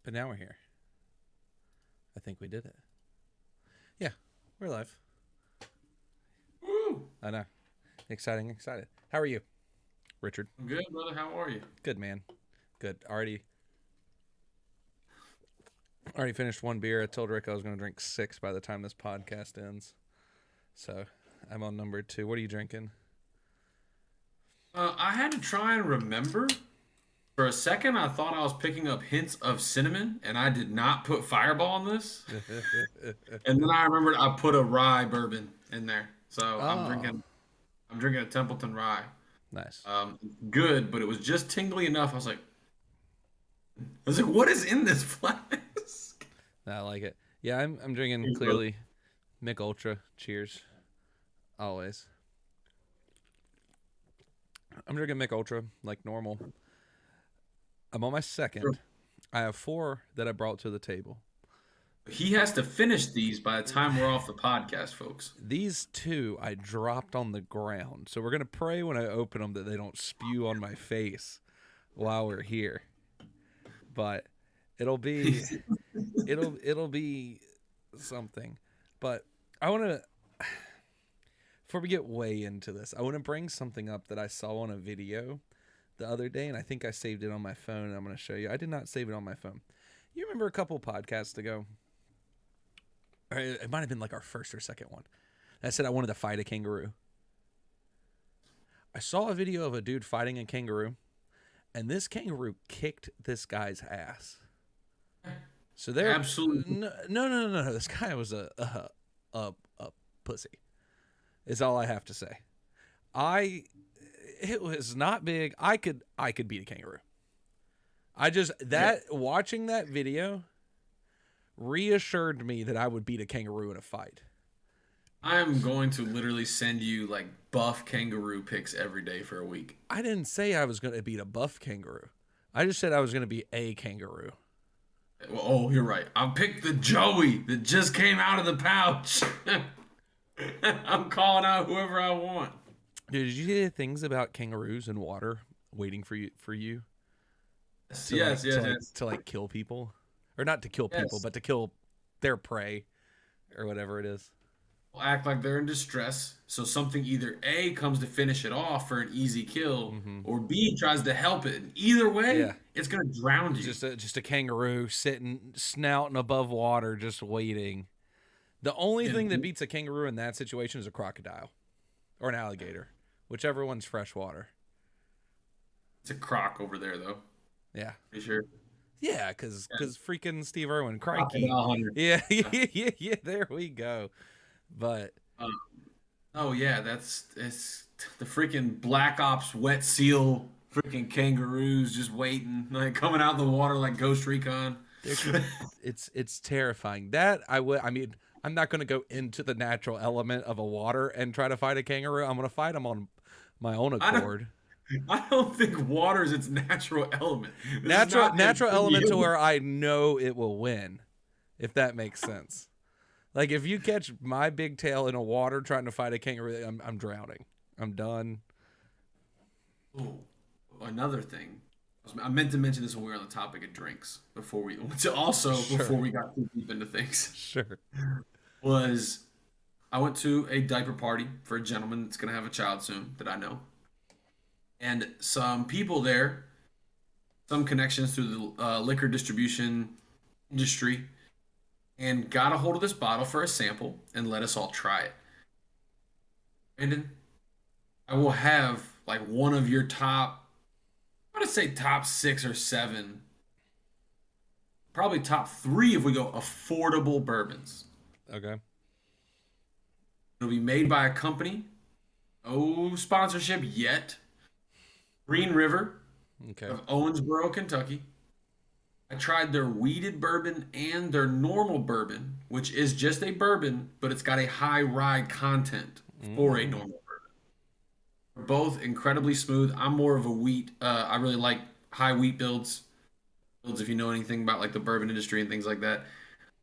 But now we're here. I think we did it. Yeah, we're live. Woo! I know. Excited. How are you, Richard? I'm good, brother. How are you? Good, man. Good. Already finished one beer. I told Rick I was going to drink 6 by the time this podcast ends. So I'm on number 2. What are you drinking? I had to try and remember. For a second, I thought I was picking up hints of cinnamon, and I did not put Fireball in this. And then I remembered I put a rye bourbon in there, so I'm Oh, drinking. I'm drinking a Templeton rye. nice. Good, but it was just tingly enough. I was like, what is in this flask? I like it. Yeah, I'm drinking Hey, bro. clearly Mick Ultra. Cheers. Always. I'm drinking Mick Ultra like normal. I'm on my second. I have 4 that I brought to the table. He has to finish these by the time we're off the podcast, folks. These 2 I dropped on the ground. So we're going to pray when I open them that they don't spew on my face while we're here. But it'll be it'll be something. But I want to before we get way into this, I want to bring something up that I saw on a video the other day, and I think I saved it on my phone, and I'm going to show you. I did not save it on my phone. You remember a couple podcasts ago, or it might have been like our first or second one, I said I wanted to fight a kangaroo. I saw a video of a dude fighting a kangaroo, and this kangaroo kicked this guy's ass. So there, Absolutely. no. This guy was a pussy. Is all I have to say. It was not big. I could beat a kangaroo. Watching that video reassured me that I would beat a kangaroo in a fight. I am going to literally send you like buff kangaroo pics every day for a week. I didn't say I was going to beat a buff kangaroo. I just said I was going to beat a kangaroo. Well, oh, you're right. I picked the Joey that just came out of the pouch. I'm calling out whoever I want. Dude, did you hear things about kangaroos in water waiting for you Yes, yes, yes. to like kill people, or not to kill people, Yes. but to kill their prey or whatever it is? Will act like they're in distress, so something either A comes to finish it off for an easy kill, Mm-hmm. or B tries to help it. And either way, Yeah, it's gonna drown you. just a kangaroo sitting snouting above water, just waiting. The only thing that And beats a kangaroo in that situation is a crocodile or an alligator, whichever one's freshwater. it's a croc over there, though. Yeah, Pretty sure. yeah, because freaking Steve Irwin, crikey. Crocodile hunter. Yeah, yeah. There we go. But Um, oh yeah, it's the freaking Black Ops wet seal freaking kangaroos just waiting, like coming out of the water like Ghost Recon. it's terrifying. That I mean, I'm not going to go into the natural element of a water and try to fight a kangaroo. I'm going to fight them on my own I don't accord. I don't think water is its natural element. This is Natural not natural element to amphibious. where I know it will win, if that makes sense. Like if you catch my big tail in a water trying to fight a kangaroo, I'm drowning. I'm done. Oh, another thing. I meant to mention this when we were on the topic of drinks Sure, before we got too deep into things. sure. Was I went to a diaper party for a gentleman that's gonna have a child soon that I know, and some people there, some connections through the liquor distribution industry, and got a hold of this bottle for a sample and let us all try it. Brandon, I will have like one of your top, I'm gonna say top 6 or 7, probably top 3 if we go affordable bourbons. Okay. It'll be made by a company, no sponsorship yet. Green River Okay. of Owensboro, Kentucky. I tried their weeded bourbon and their normal bourbon, which is just a bourbon, but it's got a high rye content for a Mm. normal bourbon. Both incredibly smooth. I'm more of a wheat. I really like high wheat builds. Builds, if you know anything about like the bourbon industry and things like that.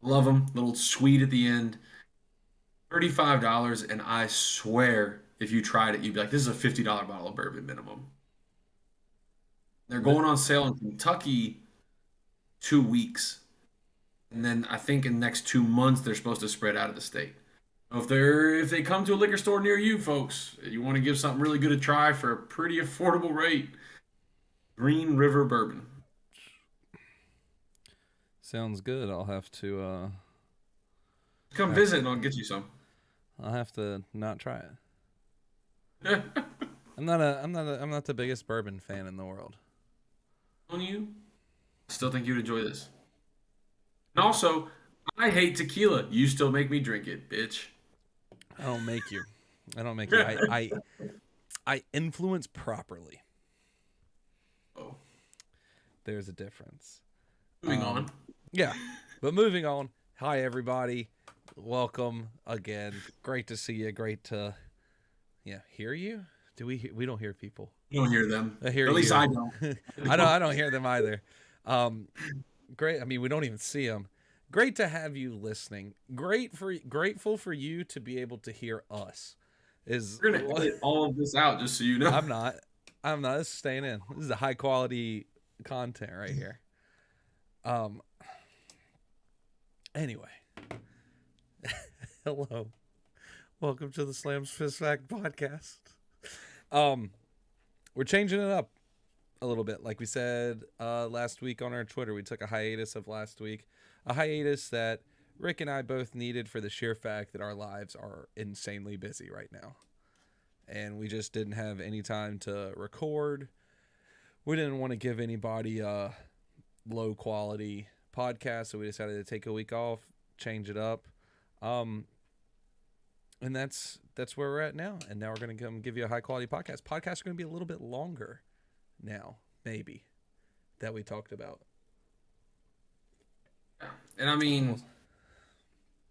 Love them. Little sweet at the end. $35, and I swear, if you tried it, you'd be like, "This is a $50 bottle of bourbon minimum." They're But going on sale in Kentucky 2 weeks. And then I think in the next 2 months they're supposed to spread out of the state. So if they come to a liquor store near you, folks, you want to give something really good a try for a pretty affordable rate. Green River Bourbon. Sounds good. I'll have to Come visit and I'll get you some. I'll have to not try it. I'm not the biggest bourbon fan in the world. On you, I still think you'd enjoy this. And also, I hate tequila. You still make me drink it, bitch. I don't make you. I influence properly. Oh. There's a difference. Moving on. Yeah, but moving on. Hi everybody, welcome again. Great to see you. Great to hear you. We don't hear people. You don't hear them. I hear At least you. I don't. I don't hear them either. Great. I mean, we don't even see them. Great to have you listening. Grateful for you to be able to hear us. We're gonna edit all of this out, just so you know. I'm not. This is staying in. This is a high quality content right here. Anyway. Hello. Welcome to the Slams Fist Fact podcast. We're changing it up a little bit. Like we said last week on our Twitter, we took a hiatus of last week. A hiatus that Rick and I both needed for the sheer fact that our lives are insanely busy right now. And we just didn't have any time to record. We didn't want to give anybody a low quality podcast, so we decided to take a week off, change it up. And that's where we're at now. And now we're going to come give you a high quality podcast. Podcasts are going to be a little bit longer now, maybe, that we talked about. And I mean,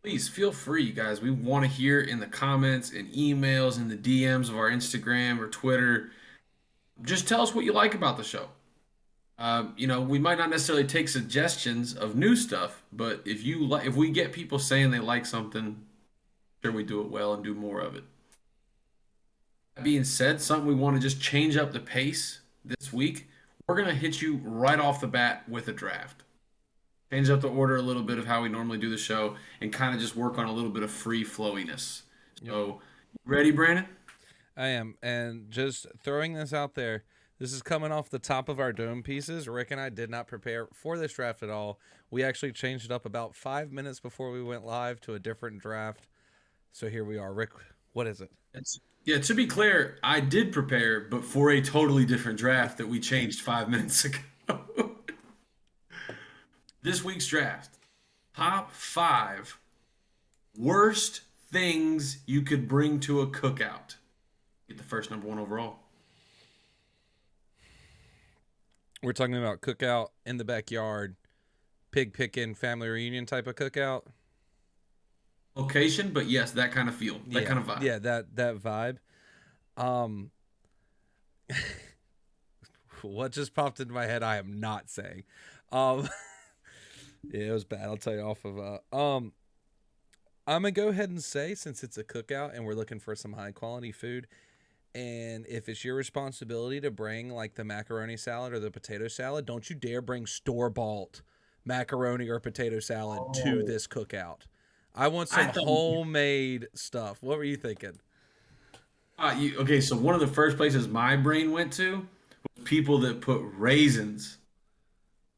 please feel free, you guys. We want to hear in the comments and emails and the DMs of our Instagram or Twitter. Just tell us what you like about the show. We might not necessarily take suggestions of new stuff, but if we get people saying they like something, sure we do it well and do more of it. That being said, something we want to just change up the pace this week. We're gonna hit you right off the bat with a draft. Change up the order a little bit of how we normally do the show and kind of just work on a little bit of free flowiness. So, ready, Brandon? I am. And just throwing this out there, this is coming off the top of our dome pieces. Rick and I did not prepare for this draft at all. We actually changed it up about 5 minutes before we went live to a different draft. So here we are. Rick, what is it? To be clear, I did prepare, but for a totally different draft that we changed 5 minutes ago. This week's draft, top 5 worst things you could bring to a cookout. Get the first number 1 overall. We're talking about cookout in the backyard, pig picking, family reunion type of cookout. Location, but yes, that kind of feel, that kind of vibe. Yeah, that vibe. What just popped into my head, I am not saying. Yeah, it was bad. I'll tell you off of I'm gonna go ahead and say, since it's a cookout and we're looking for some high quality food, and if it's your responsibility to bring like the macaroni salad or the potato salad, don't you dare bring store-bought macaroni or potato salad to this cookout. I want some homemade stuff. What were you thinking? Okay, so one of the first places my brain went to was people that put raisins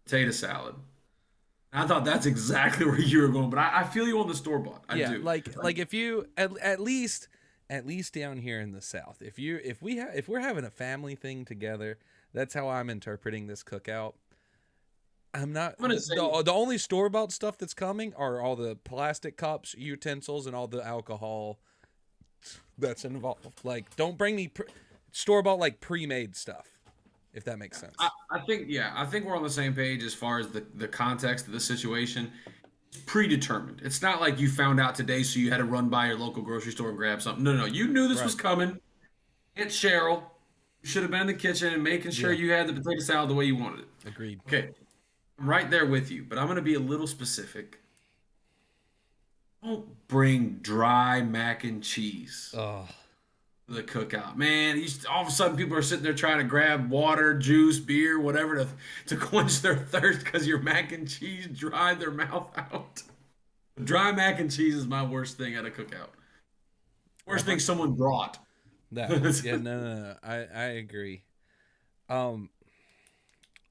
potato salad. I thought that's exactly where you were going, but I feel you on the store bought. I do. Like if you at least down here in the South, if we're having a family thing together, that's how I'm interpreting this cookout. I'm gonna say the only store bought stuff that's coming are all the plastic cups, utensils, and all the alcohol that's involved. Like, don't bring me store bought like pre-made stuff. If that makes sense. I think we're on the same page as far as the context of the situation. It's predetermined. It's not like you found out today, so you had to run by your local grocery store and grab something. No. You knew this was coming. Aunt Cheryl, you should have been in the kitchen and making sure you had the potato salad the way you wanted it. Agreed. Okay. I'm right there with you, but I'm going to be a little specific. Don't bring dry mac and cheese. Oh. The cookout, man. All of a sudden, people are sitting there trying to grab water, juice, beer, whatever to quench their thirst because your mac and cheese dried their mouth out. Dry mac and cheese is my worst thing at a cookout. Worst thing someone brought. That yeah, no. I agree. Um,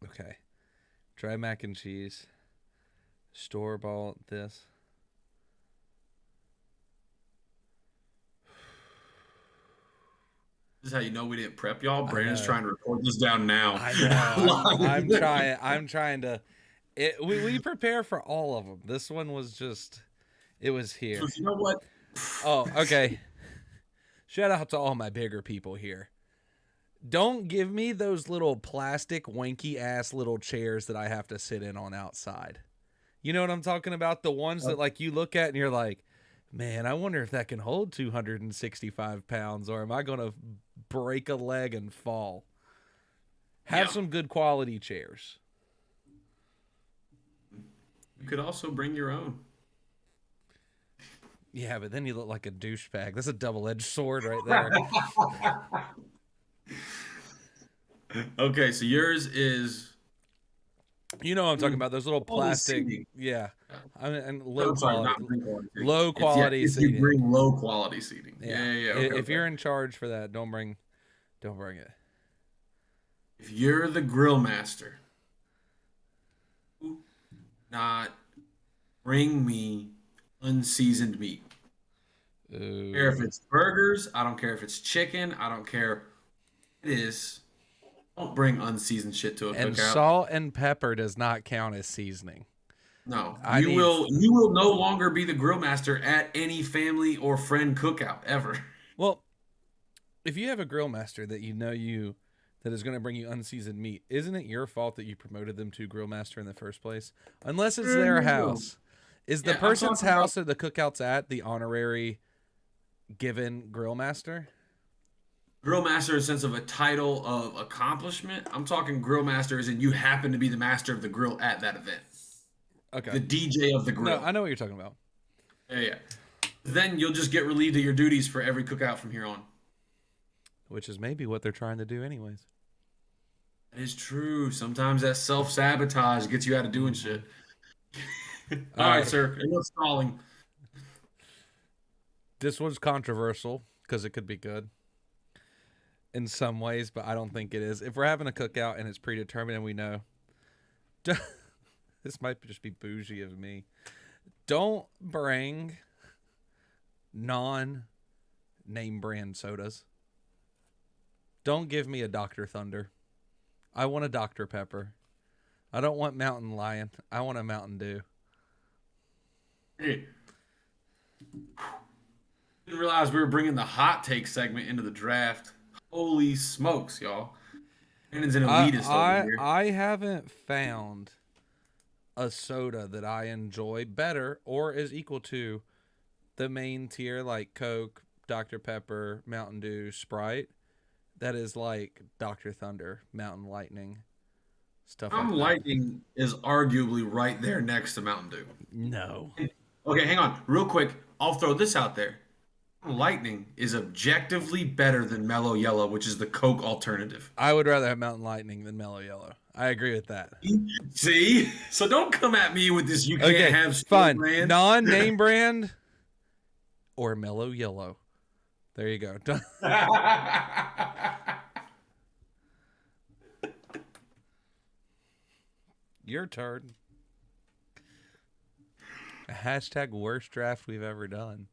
okay. Dry mac and cheese. Store bought this. This is how you know we didn't prep y'all. I Brandon's know. trying to record this down now. I know. I'm trying. I'm trying to. We prepare for all of them. This one was just. It was here. So you know what? Oh, okay. Shout out to all my bigger people here. Don't give me those little plastic wanky ass little chairs that I have to sit in on outside. You know what I'm talking about? The ones that like you look at and you're like, man, I wonder if that can hold 265 pounds, or am I going to break a leg and fall? Have some good quality chairs. You could also bring your own. Yeah, but then you look like a douchebag. That's a double-edged sword right there. Okay, so yours is. You know what I'm talking about? Those little plastic. Seating. Yeah. I mean, and Low quality if seating. you bring low quality seating. Yeah. Okay, if you're in charge for that, don't bring it. If you're the grill master, do not bring me unseasoned meat. I don't care if it's burgers, I don't care if it's chicken, I don't care what it is. Don't bring unseasoned shit to a cookout. And salt and pepper does not count as seasoning. No, you will no longer be the grill master at any family or friend cookout ever. Well, if you have a grill master that that is going to bring you unseasoned meat, isn't it your fault that you promoted them to grill master in the first place? Unless it's their house. Is the person's house that the cookout's at the honorary given grill master? Grill master in the sense of a title of accomplishment. I'm talking grill master as in you happen to be the master of the grill at that event. Okay. The DJ of the grill. No, I know what you're talking about. Yeah. Then you'll just get relieved of your duties for every cookout from here on. Which is maybe what they're trying to do anyways. That is true. Sometimes that self-sabotage gets you out of doing shit. All right, sir. Enough stalling. This was controversial because it could be good in some ways, but I don't think it is. If we're having a cookout and it's predetermined and we know, this might just be bougie of me. Don't bring non-name brand sodas. Don't give me a Dr. Thunder. I want a Dr. Pepper. I don't want Mountain Lion. I want a Mountain Dew. Hey. Didn't realize we were bringing the hot take segment into the draft. Holy smokes, y'all. Brandon's an elitist over here. I haven't found a soda that I enjoy better or is equal to the main tier like Coke, Dr. Pepper, Mountain Dew, Sprite. That is like Dr. Thunder, Mountain Lightning, stuff like that. Mountain Lightning is arguably right there next to Mountain Dew. No. Okay, hang on. Real quick, I'll throw this out there. Mountain Lightning is objectively better than Mellow Yellow, which is the Coke alternative. I would rather have Mountain Lightning than Mellow Yellow. I agree with that. See? So don't come at me with this you can't have fine. brand. Non-name brand or Mellow Yellow. There you go. Your turn. Hashtag worst draft we've ever done.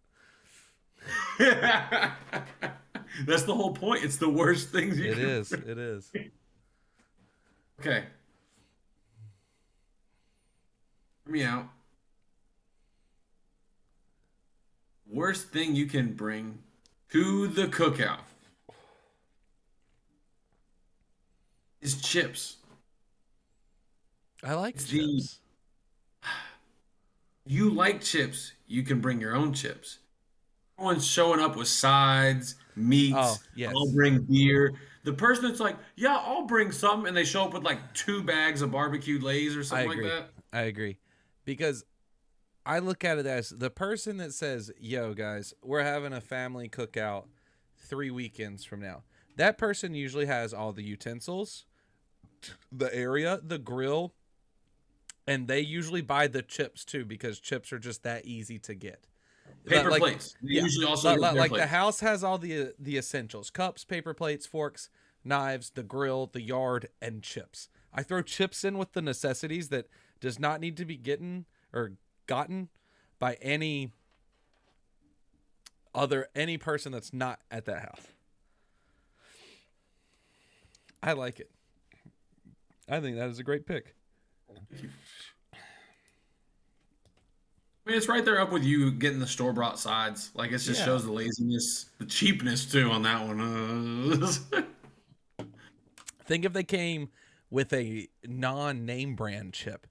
That's the whole point. It's the worst things you can It is. Okay. Hear me out. Worst thing you can bring to the cookout is chips. I like chips. You like chips, you can bring your own chips. Everyone's showing up with sides, meats. Oh, yes. I'll bring beer. The person that's like, yeah, I'll bring some, and they show up with like 2 bags of barbecued Lay's or something like that. I agree. Because I look at it as the person that says, yo, guys, we're having a family cookout. 3 weekends from now. That person usually has all the utensils, the area, the grill, and they usually buy the chips too because chips are just that easy to get. Paper Like, plates. They yeah, usually also get paper like the plates. house has all the essentials: cups, paper plates, forks, knives, the grill, the yard, and chips. I throw chips in with the necessities that does not need to be gotten by any person that's not at that house. I like it. I think that is a great pick. I mean, it's right there up with you getting the store bought sides. Like it just Yeah. shows the laziness, the cheapness too on that one. Think if they came with a non-name brand chip.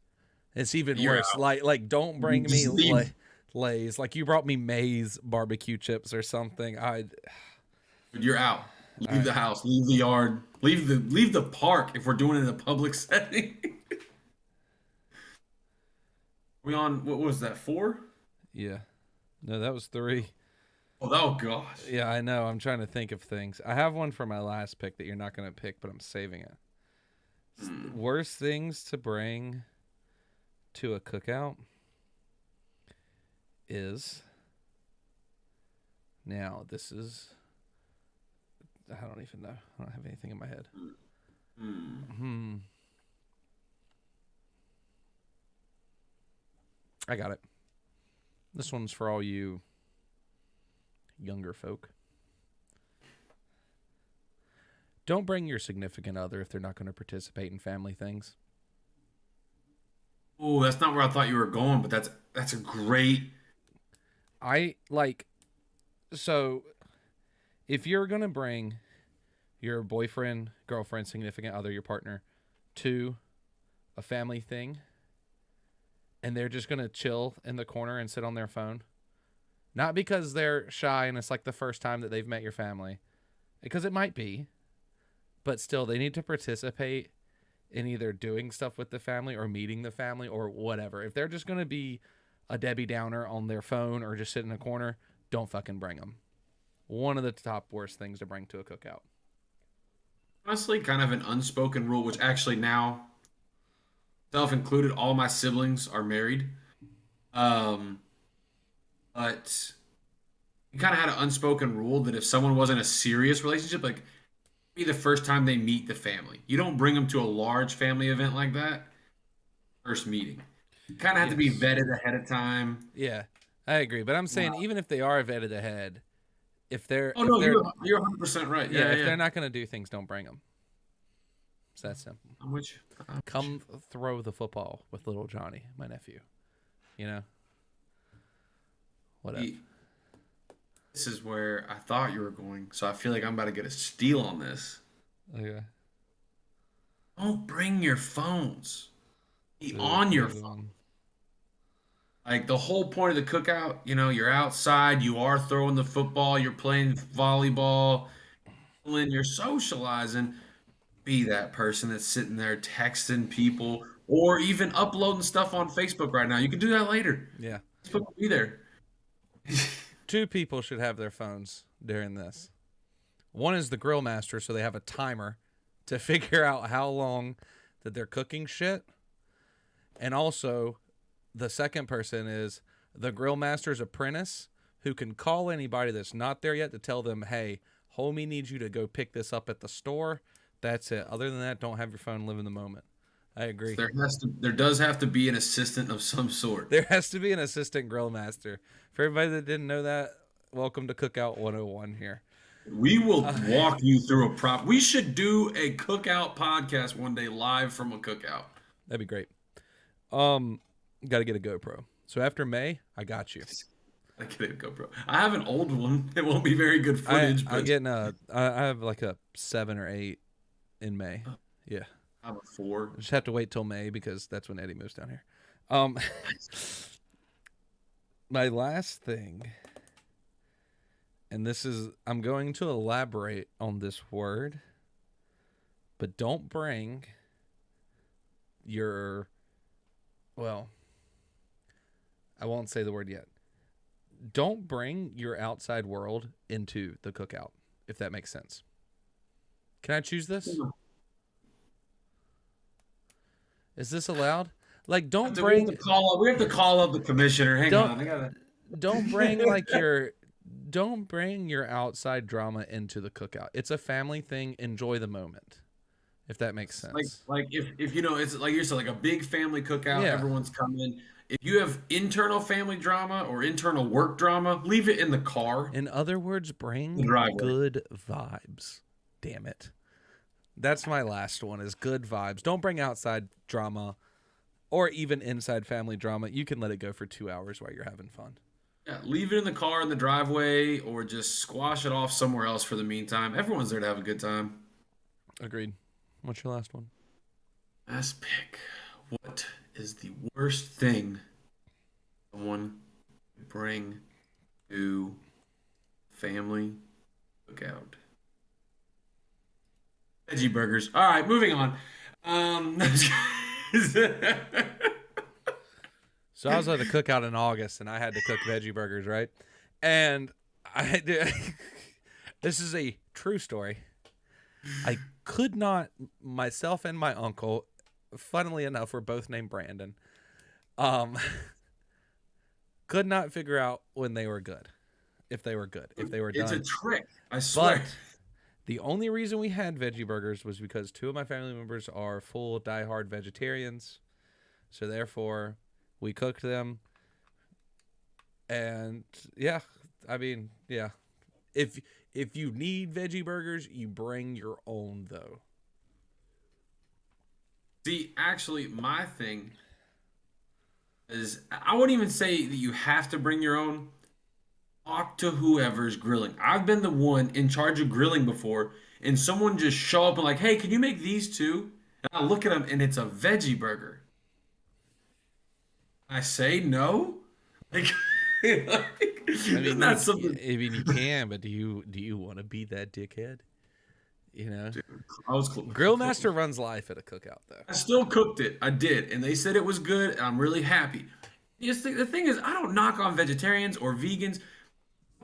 It's even You're worse. out. Like don't You bring me just leave. Lay's. Like you brought me May's barbecue chips or something. You're out. All Leave right. the house. Leave the yard. Leave the park if we're doing it in a public setting. We on what was that 4? Yeah. No, that was 3. Oh gosh. Yeah, I know. I'm trying to think of things. I have one for my last pick that you're not going to pick, but I'm saving it. Worst things to bring to a cookout is now this is I don't even know. I don't have anything in my head. I got it. This one's for all you younger folk. Don't bring your significant other if they're not going to participate in family things. Oh, that's not where I thought you were going, but that's a great. I like so if you're going to bring your boyfriend, girlfriend, significant other, your partner to a family thing and they're just going to chill in the corner and sit on their phone, not because they're shy and it's like the first time that they've met your family, because it might be, but still they need to participate in either doing stuff with the family or meeting the family or whatever. If they're just going to be a Debbie Downer on their phone or just sit in a corner, don't fucking bring them. One of the top worst things to bring to a cookout. Honestly, kind of an unspoken rule, which actually now, self included, all my siblings are married. Um, but you kind of had an unspoken rule that if someone was in a serious relationship, like be the first time they meet the family, you don't bring them to a large family event like that. First meeting, you kind of have to be Yes. vetted ahead of time. Yeah, I agree. But I'm saying Wow. even if they are vetted ahead, if they're Oh if no, they're you're 100% right. yeah, Yeah, if yeah. they're not going to do things, don't bring them. It's that simple. I'm with you. I'm with you. Come throw the football with little Johnny, my nephew. You know, whatever. This is where I thought you were going, so I feel like I'm about to get a steal on this. Okay. Don't bring your phones. Be Ooh, on your good phone. one. Like the whole point of the cookout, you're outside, you are throwing the football, you're playing volleyball, and you're socializing. Be that person that's sitting there texting people or even uploading stuff on Facebook right now. You can do that later. Yeah. Facebook will be there. 2 people should have their phones during this. One is the grill master, so they have a timer to figure out how long that they're cooking shit. And also, the second person is the grill master's apprentice who can call anybody that's not there yet to tell them, hey, homie needs you to go pick this up at the store. That's it. Other than that, don't have your phone, live in the moment. I agree. There does have to be an assistant of some sort. There has to be an assistant grill master. For everybody that didn't know that, welcome to Cookout 101 here. We will walk you through a prop. We should do a cookout podcast one day live from a cookout. That'd be great. Got to get a GoPro. So after May, I got you. I get it, GoPro. I have an old one. It won't be very good footage, I'm but getting I have like a 7 or 8 in May. Yeah. I have a 4. I just have to wait till May because that's when Eddie moves down here. Um, my last thing, and this is, I'm going to elaborate on this word, but don't bring well, I won't say the word yet. Don't bring your outside world into the cookout. if that makes sense. Can I choose this? Is this allowed? Like, don't bring. We have to call up the commissioner. Hang Don't on, I gotta. don't bring don't bring your outside drama into the cookout. It's a family thing. Enjoy the moment, if that makes sense. Like if you know, it's like you're saying, like a big family cookout. Yeah. Everyone's coming. If you have internal family drama or internal work drama, leave it in the car. In other words, The bring driveway. good vibes. Damn it. That's my last one is good vibes. Don't bring outside drama or even inside family drama. You can let it go for 2 hours while you're having fun. Yeah, leave it in the car in the driveway, or just squash it off somewhere else for the meantime. Everyone's there to have a good time. Agreed. What's your last one? Last pick. What is the worst thing someone could bring to family cookout? Veggie burgers. All right, moving on. So I was at the cookout in August, and I had to cook veggie burgers, right? And I did. This is a true story. I could not. Myself and my uncle, funnily enough, we're both named Brandon. Could not figure out when they were good, if they were good, if they were done. It's a trick. I swear. But the only reason we had veggie burgers was because 2 of my family members are full diehard vegetarians. So therefore, we cooked them. And yeah, I mean, yeah. If you need veggie burgers, you bring your own though. See, actually, my thing is I wouldn't even say that you have to bring your own. Talk to whoever's grilling. I've been the one in charge of grilling before, and someone just show up and like, "Hey, can you make these two?" And I look at them, and it's a veggie burger. I say no. Like, I mean, not something. I mean, you can, but do you want to be that dickhead? You know, Dude, I was Grillmaster runs life at a cookout though. I still cooked it. I did, and they said it was good. And I'm really happy. The thing is, I don't knock on vegetarians or vegans.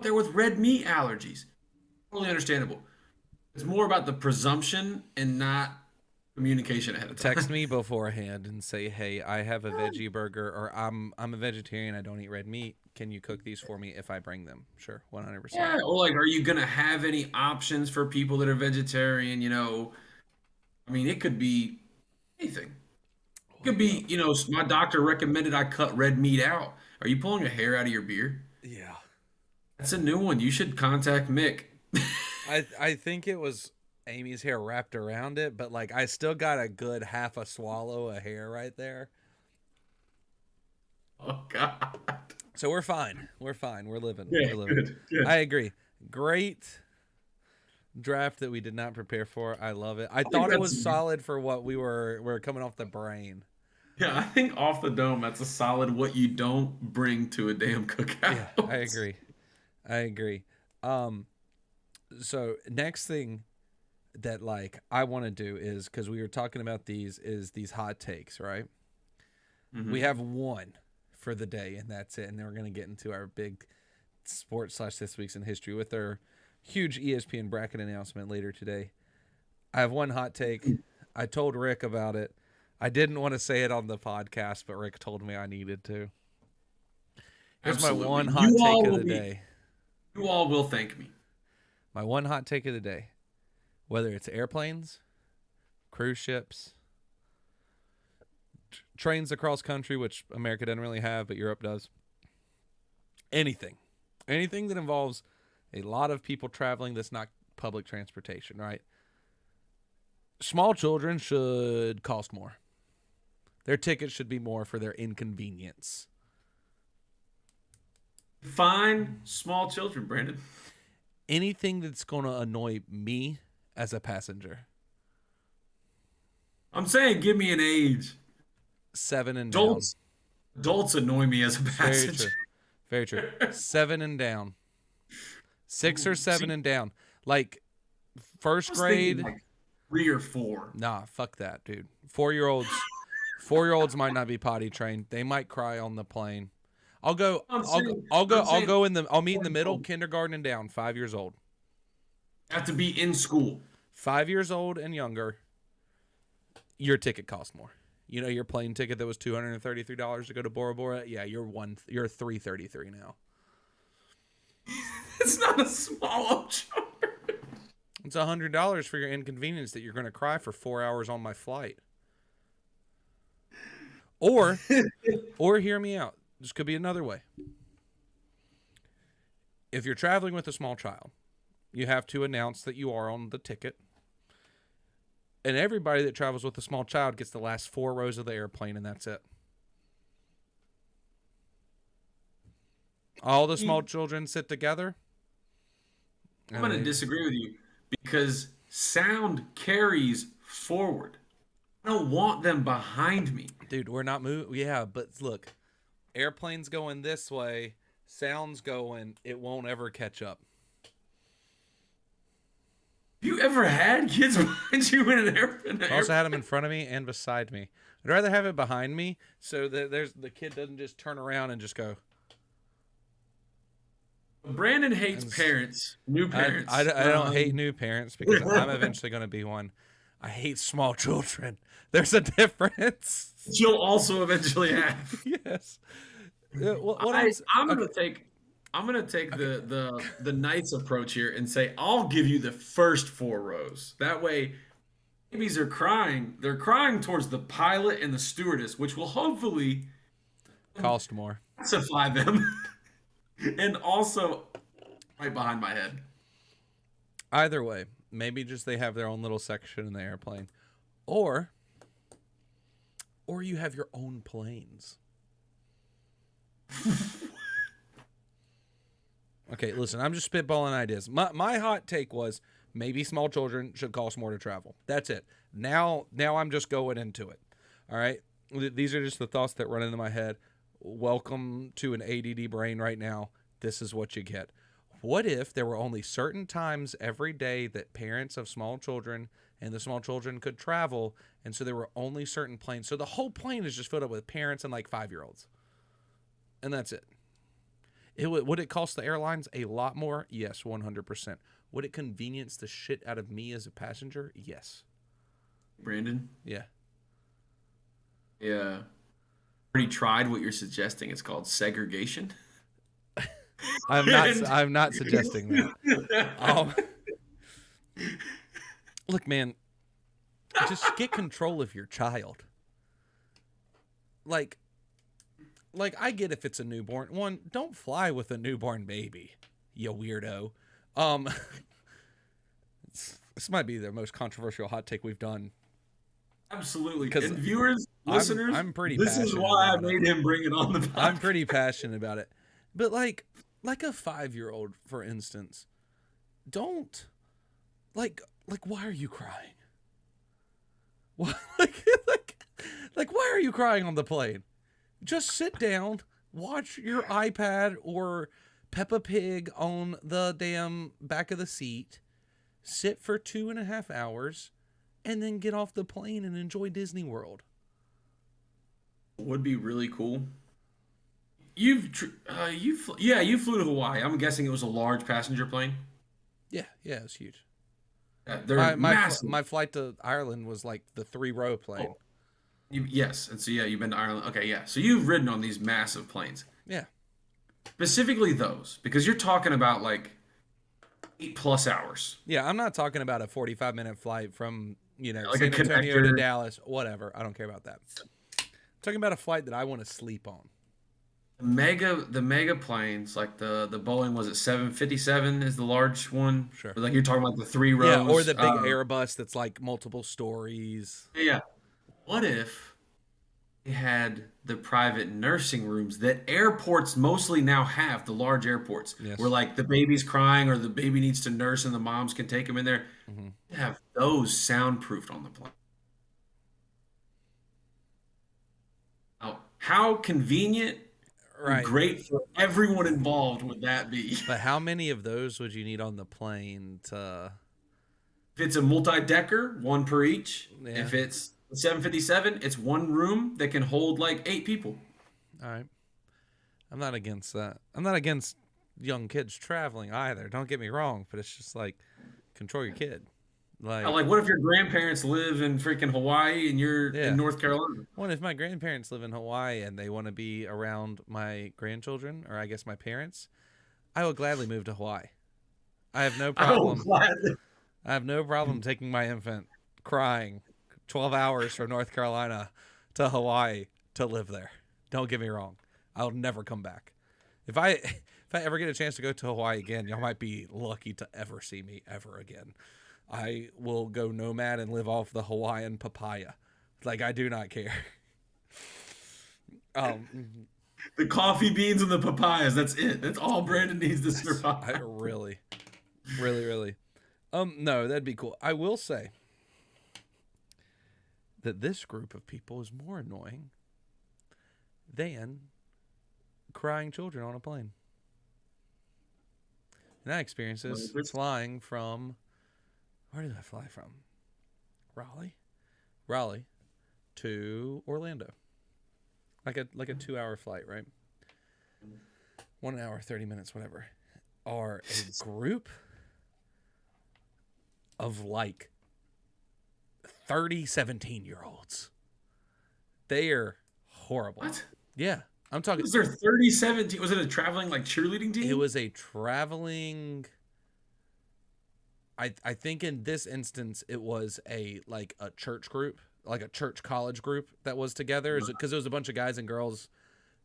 They're with red meat allergies. Totally understandable. It's more about the presumption and not communication ahead of time. Text me beforehand and say, "Hey, I have a veggie burger, or I'm a vegetarian. I don't eat red meat. Can you cook these for me if I bring them?" Sure, 100%. Yeah, or like, are you gonna have any options for people that are vegetarian? You know, I mean, it could be anything. It could be, you know, my doctor recommended I cut red meat out. Are you pulling a hair out of your beard? Yeah. That's a new one. You should contact Mick. I think it was Amy's hair wrapped around it, but like I still got a good half a swallow of hair right there. Oh God. So we're fine. We're fine. We're living. Yeah, We're living. good. I agree. Great draft that we did not prepare for. I love it. I think thought it that's- was solid for what we were coming off the brain. Yeah, I think off the dome, that's a solid what you don't bring to a damn cookout. Yeah, I agree. I agree. So next thing that like I want to do is, because we were talking about these hot takes, right? Mhm. We have one for the day, and that's it. And then we're gonna get into our big sports / this week's in history with our huge ESPN bracket announcement later today. I have one hot take. I told Rick about it. I didn't want to say it on the podcast, but Rick told me I needed to. Here's Absolutely. my one hot You all take of will the be- day. You all will thank me. My one hot take of the day. Whether it's airplanes, cruise ships, trains across country, which America doesn't really have, but Europe does. Anything that involves a lot of people traveling that's not public transportation, right? Small children should cost more. Their tickets should be more for their inconvenience. Fine, small children, Brandon. Anything that's going to annoy me as a passenger. I'm saying, give me an age. 7 and Adults annoy me as a down. Very passenger. true. Very true. 7 and down. 6 or 7 and down. Like first I was thinking, grade. like 3 or 4. Nah, fuck that, dude. 4-year-olds might not be potty trained. They might cry on the plane. I'll meet in the middle, kindergarten and down, 5 years old. Have to be in school. 5 years old and younger, your ticket costs more. You know your plane ticket that was $233 to go to Bora Bora? Yeah, you're $333 now. It's not a small charge. It's $100 for your inconvenience that you're going to cry for 4 hours on my flight. Or hear me out. This could be another way. If you're traveling with a small child, you have to announce that you are on the ticket. And everybody that travels with a small child gets the last 4 rows of the airplane, and that's it. All the small children sit together. I'm going to disagree with you because sound carries forward. I don't want them behind me. Dude, we're not moving. Yeah, but look, airplanes going this way, sound's going, it won't ever catch up. Have you ever had kids behind you in an airplane? I also had them in front of me and beside me. I'd rather have it behind me so that the kid doesn't just turn around and just go. Brandon hates parents, new parents. I don't hate new parents because I'm eventually going to be one. I hate small children. There's a difference. You'll also eventually have. Yes. I'm gonna take the Knights approach here and say I'll give you the first 4 rows. That way, babies are crying. They're crying towards the pilot and the stewardess, which will hopefully cost more. Pacify them, and also right behind my head. Either way, maybe just they have their own little section in the airplane, or you have your own planes. Okay, listen, I'm just spitballing ideas. My hot take was maybe small children should cost more to travel. That's it. Now I'm just going into it. All right? These are just the thoughts that run into my head. Welcome to an ADD brain right now. This is what you get. What if there were only certain times every day that parents of small children and the small children could travel, and so there were only certain planes? So the whole plane is just filled up with parents and like 5-year-olds. And that's it. Would it cost the airlines a lot more? Yes, 100%. Would it convenience the shit out of me as a passenger? Yes. Brandon? Yeah. Yeah. Already tried what you're suggesting. It's called segregation. I'm not suggesting that. Look, man, just get control of your child. Like I get if it's a newborn. One, don't fly with a newborn baby, you weirdo. This might be the most controversial hot take we've done. Absolutely. And viewers, listeners, I'm pretty this is why I made him bring it on the podcast. I'm pretty passionate about it. But like a 5-year-old, for instance, don't like why are you crying? What like why are you crying on the plane? Just sit down, watch your iPad or Peppa Pig on the damn back of the seat, sit for 2.5 hours, and then get off the plane and enjoy Disney World. Would be really cool. You flew to Hawaii. I'm guessing it was a large passenger plane. Yeah, it's huge. They're massive. My flight to Ireland was like the 3-row plane. Oh. Yes, and so you've been to Ireland. Okay, yeah. So you've ridden on these massive planes. Yeah. Specifically those, because you're talking about like 8+ hours. Yeah, I'm not talking about a 45-minute flight from, like San Antonio to Dallas, whatever. I don't care about that. I'm talking about a flight that I want to sleep on. The mega planes, like the Boeing, was it 757 is the large one? Sure. Like you're talking about the 3 rows. Yeah, or the big Airbus that's like multiple stories. Yeah. What if they had the private nursing rooms that airports mostly now have, the large airports, yes, where like the baby's crying or the baby needs to nurse and the moms can take them in there? Mm-hmm. Have those soundproofed on the plane. Now, how convenient, right, and great for everyone involved would that be? But how many of those would you need on the plane to... If it's a multi-decker, 1 per each. Yeah. If it's 757, it's 1 room that can hold like 8 people. All right. I'm not against that. I'm not against young kids traveling either. Don't get me wrong, but it's just like Control your kid. Like, what if your grandparents live in freaking Hawaii and you're in Yeah. North Carolina? Well, if my grandparents live in Hawaii and they want to be around my grandchildren, or I guess my parents, I will gladly move to Hawaii. I have no I will problem. gladly. I have no problem taking my infant crying 12 hours from North Carolina to Hawaii to live there. Don't get me wrong. I'll never come back. If I ever get a chance to go to Hawaii again, y'all might be lucky to ever see me ever again. I will go nomad and live off the Hawaiian papaya. Like, I do not care. Um, The coffee beans and the papayas. That's it. That's all Brandon needs to I survive. really, really, really. No, that'd be cool. I will say that this group of people is more annoying than crying children on a plane. And I experienced this flying from, where did I fly from? Raleigh to Orlando. Like a 2-hour flight, right? 1 hour, 30 minutes, whatever. Are a group of like 30 17-year-olds. They are horrible. What? Yeah. I'm talking. Was there 30-17? Was it a traveling like cheerleading team? It was a traveling. I think in this instance it was a church group, like a church college group that was together, because it was a bunch of guys and girls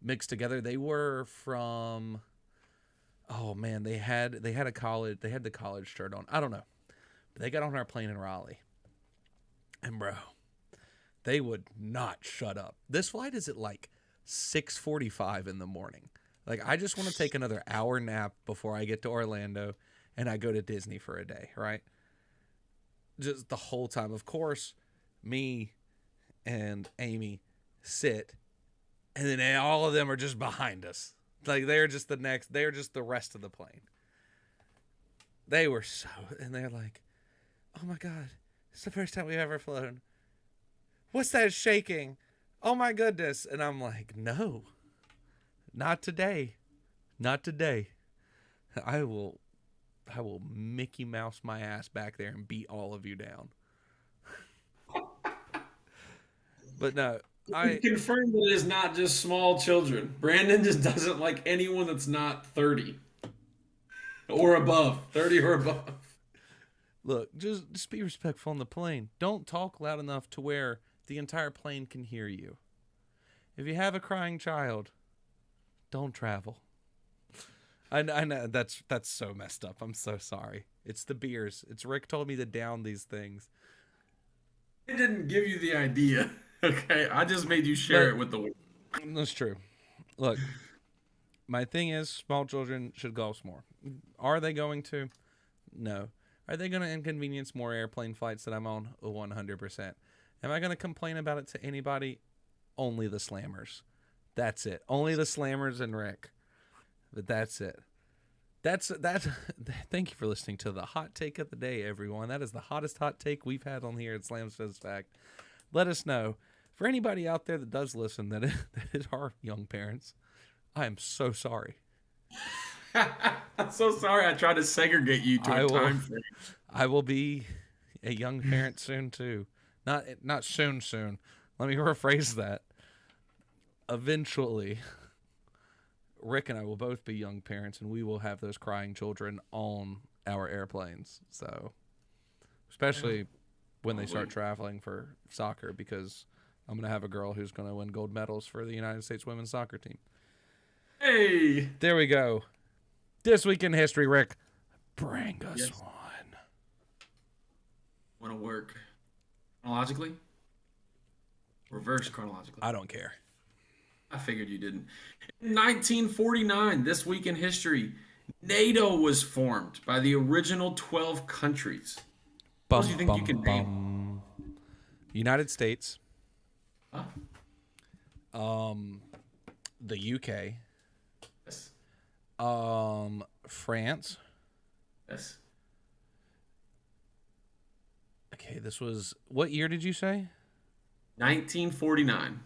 mixed together. They were from, oh man, they had a college, they had the college shirt on. I don't know, but they got on our plane in Raleigh, and bro, they would not shut up. This flight is at like 6:45 in the morning. Like, I just want to take another hour nap before I get to Orlando and I go to Disney for a day, right? Just the whole time. Of course, me and Amy sit, and then all of them are just behind us. Like, they're just the rest of the plane. They were and they're like, oh my God, it's the first time we've ever flown. What's that shaking? Oh my goodness. And I'm like, no, not today. Not today. I will Mickey Mouse my ass back there and beat all of you down. But no, I confirm that it is not just small children. Brandon just doesn't like anyone that's not 30 or above. 30 or above. Look, just be respectful on the plane. Don't talk loud enough to where the entire plane can hear you. If you have a crying child, don't travel. I know that's so messed up. I'm so sorry. It's the beers. It's Rick told me to down these things. I didn't give you the idea. Okay, I just made you share it with the world. That's true. Look, my thing is, small children should golf more. Are they going to? No. Are they going to inconvenience more airplane flights that I'm on? 100%. Am I going to complain about it to anybody? Only the slammers. That's it. Only the slammers and Rick. But that's it. That's thank you for listening to the hot take of the day, everyone. That is the hottest hot take we've had on here at Slams Says Fact. Let us know. For anybody out there that does listen that is our young parents, I am so sorry. I'm so sorry I tried to segregate you to a time frame. I will be a young parent soon too. Not soon. Let me rephrase that. Eventually, Rick and I will both be young parents, and we will have those crying children on our airplanes. So, especially when they start traveling for soccer, because I'm going to have a girl who's going to win gold medals for the United States women's soccer team. Hey! There we go. This week in history, Rick, bring us one. Want to work chronologically? Reverse chronologically. I don't care. I figured you didn't. In 1949, this week in history, NATO was formed by the original 12 countries. What do you think you can name? United States. Huh? The UK. Yes. France. Yes. Okay, this was, what year did you say? 1949.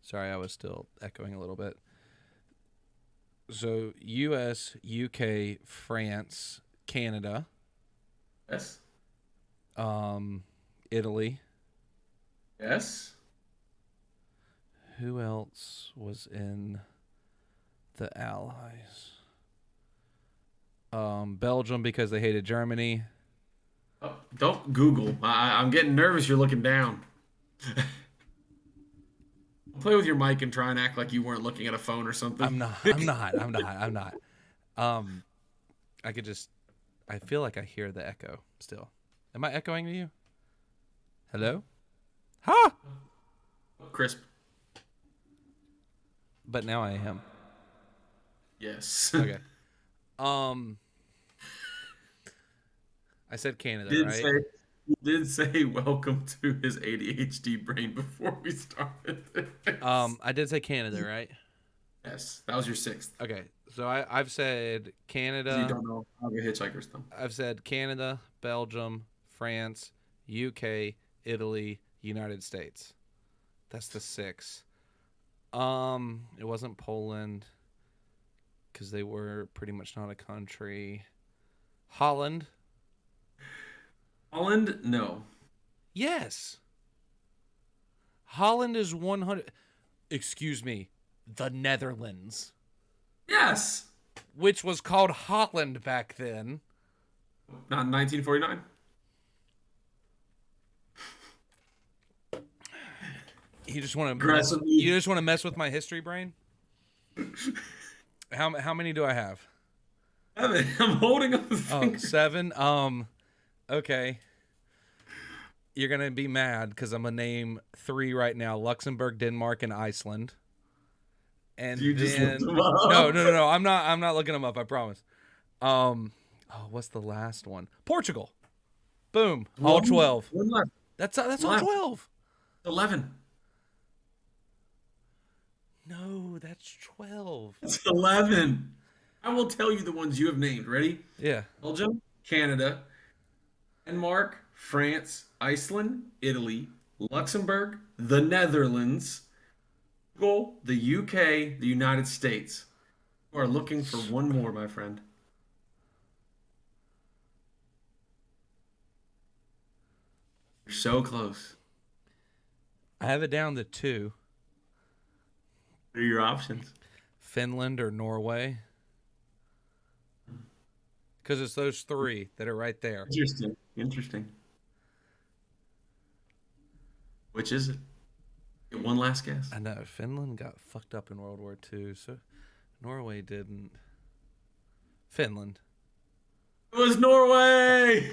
Sorry, I was still echoing a little bit. So, US, UK, France, Canada. Yes. Italy. Yes. Who else was in the Allies? Belgium because they hated Germany. Oh, don't Google. I'm getting nervous. You're looking down. Play with your mic and try and act like you weren't looking at a phone or something. I'm not. I'm not. I'm not. I'm not. Um, I could just. I feel like I hear the echo still. Am I echoing to you? Hello? Ha! Crisp. But now I am. Yes. Okay. Um, I said Canada, did right? say he did say welcome to his ADHD brain before we started this. I did say Canada, right? Yes, that was your sixth. Okay. So I've said You Canada. don't know how the hitchhiker's thumb. I've said Canada, Belgium, France, UK, Italy, United States. That's the 6. It wasn't Poland because they were pretty much not a country. Holland, Holland, no. yes. Holland is 100. Excuse me, the Netherlands, Yes. which was called Holland back then. Not in 1949. You just want to mess. Aggressively. You just want to mess with my history brain. How many do I have? Evan, I'm holding up the Oh, finger. 7. Okay. You're gonna be mad because I'm gonna name 3 right now: Luxembourg, Denmark, and Iceland. And You just then looked them up. no. I'm not looking them up. I promise. Oh, what's the last one? Portugal. Boom. All 12. One left. That's all Left. 12. 11. No, that's 12. It's 11. I will tell you the ones you have named. Ready? Yeah. Belgium, Canada, Denmark, France, Iceland, Italy, Luxembourg, the Netherlands, Portugal, the UK, the United States. You are looking for one more, my friend. You're so close. I have it down to 2. What are your options? Finland or Norway. Because it's those 3 that are right there. Interesting. Interesting. Which is it? Get one last guess. I know Finland got fucked up in World War II, so Norway didn't. Finland. It was Norway.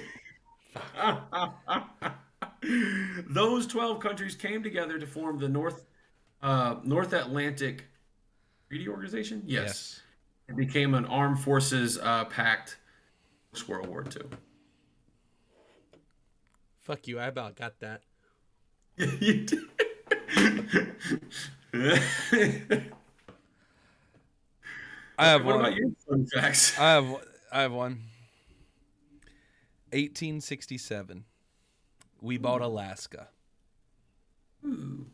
Those 12 countries came together to form the North Atlantic Treaty Organization. Yes. It became an armed forces pact post World War II. Fuck you! I about got that. You did. I have What one. about your fun facts? I have one. 1867. We bought Alaska Ooh.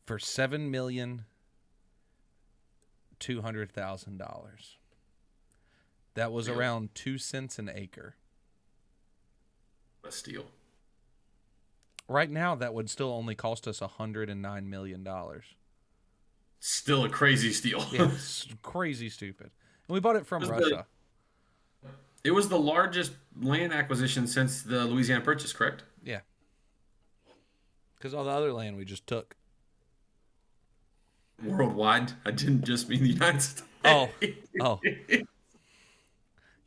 for $7,200,000. That was around 2 cents an acre. A steal. Right now, that would still only cost us $109 million. Still a crazy steal. Yeah, it's crazy stupid. And we bought it from Russia. It was the largest land acquisition since the Louisiana Purchase, correct? Yeah. Because all the other land we just took. Worldwide. I didn't just mean the United States. Oh.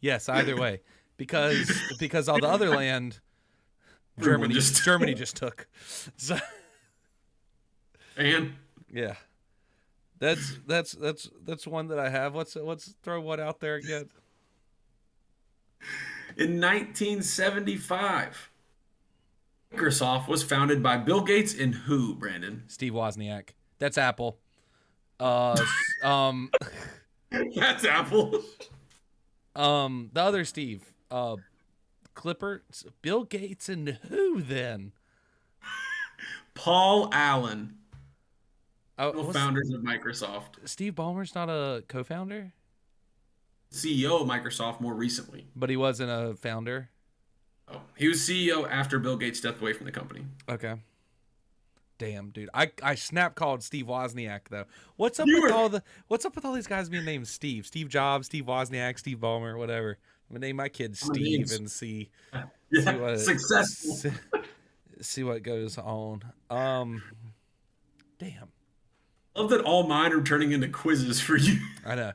Yes, either way. Because all the other land Germany just took. So, and yeah. That's one that I have. Let's throw one out there again. in 1975, Microsoft was founded by Bill Gates and who, Brandon? Steve Wozniak. That's Apple. That's Apple. The other Steve. Clipper. Bill Gates and who then? Paul Allen. Oh, Founders of Microsoft. Steve Ballmer's not a co-founder? CEO of Microsoft more recently. But he wasn't a founder. Oh, he was CEO after Bill Gates stepped away from the company. Okay. Damn, dude. I snap called Steve Wozniak though. What's up You with were all these guys being named Steve? Steve Jobs, Steve Wozniak, Steve Ballmer, whatever. I'm gonna name my kid Steve and see yeah, what successful. see what goes on. Damn. Love that all mine are turning into quizzes for you. I know.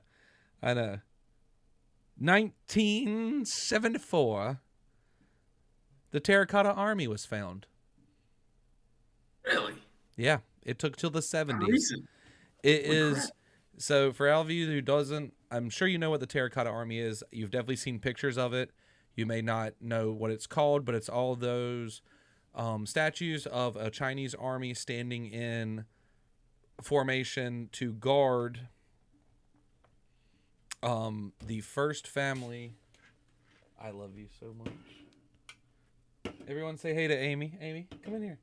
I know. 1974, the Terracotta Army was found. Really? Yeah, it took till the 70s. Recent. It Holy is. crap. So for all of you who doesn't, I'm sure you know what the Terracotta Army is. You've definitely seen pictures of it. You may not know what it's called, but it's all those statues of a Chinese army standing in formation to guard the first family. I love you so much. Everyone say hey to Amy. Amy, come in here.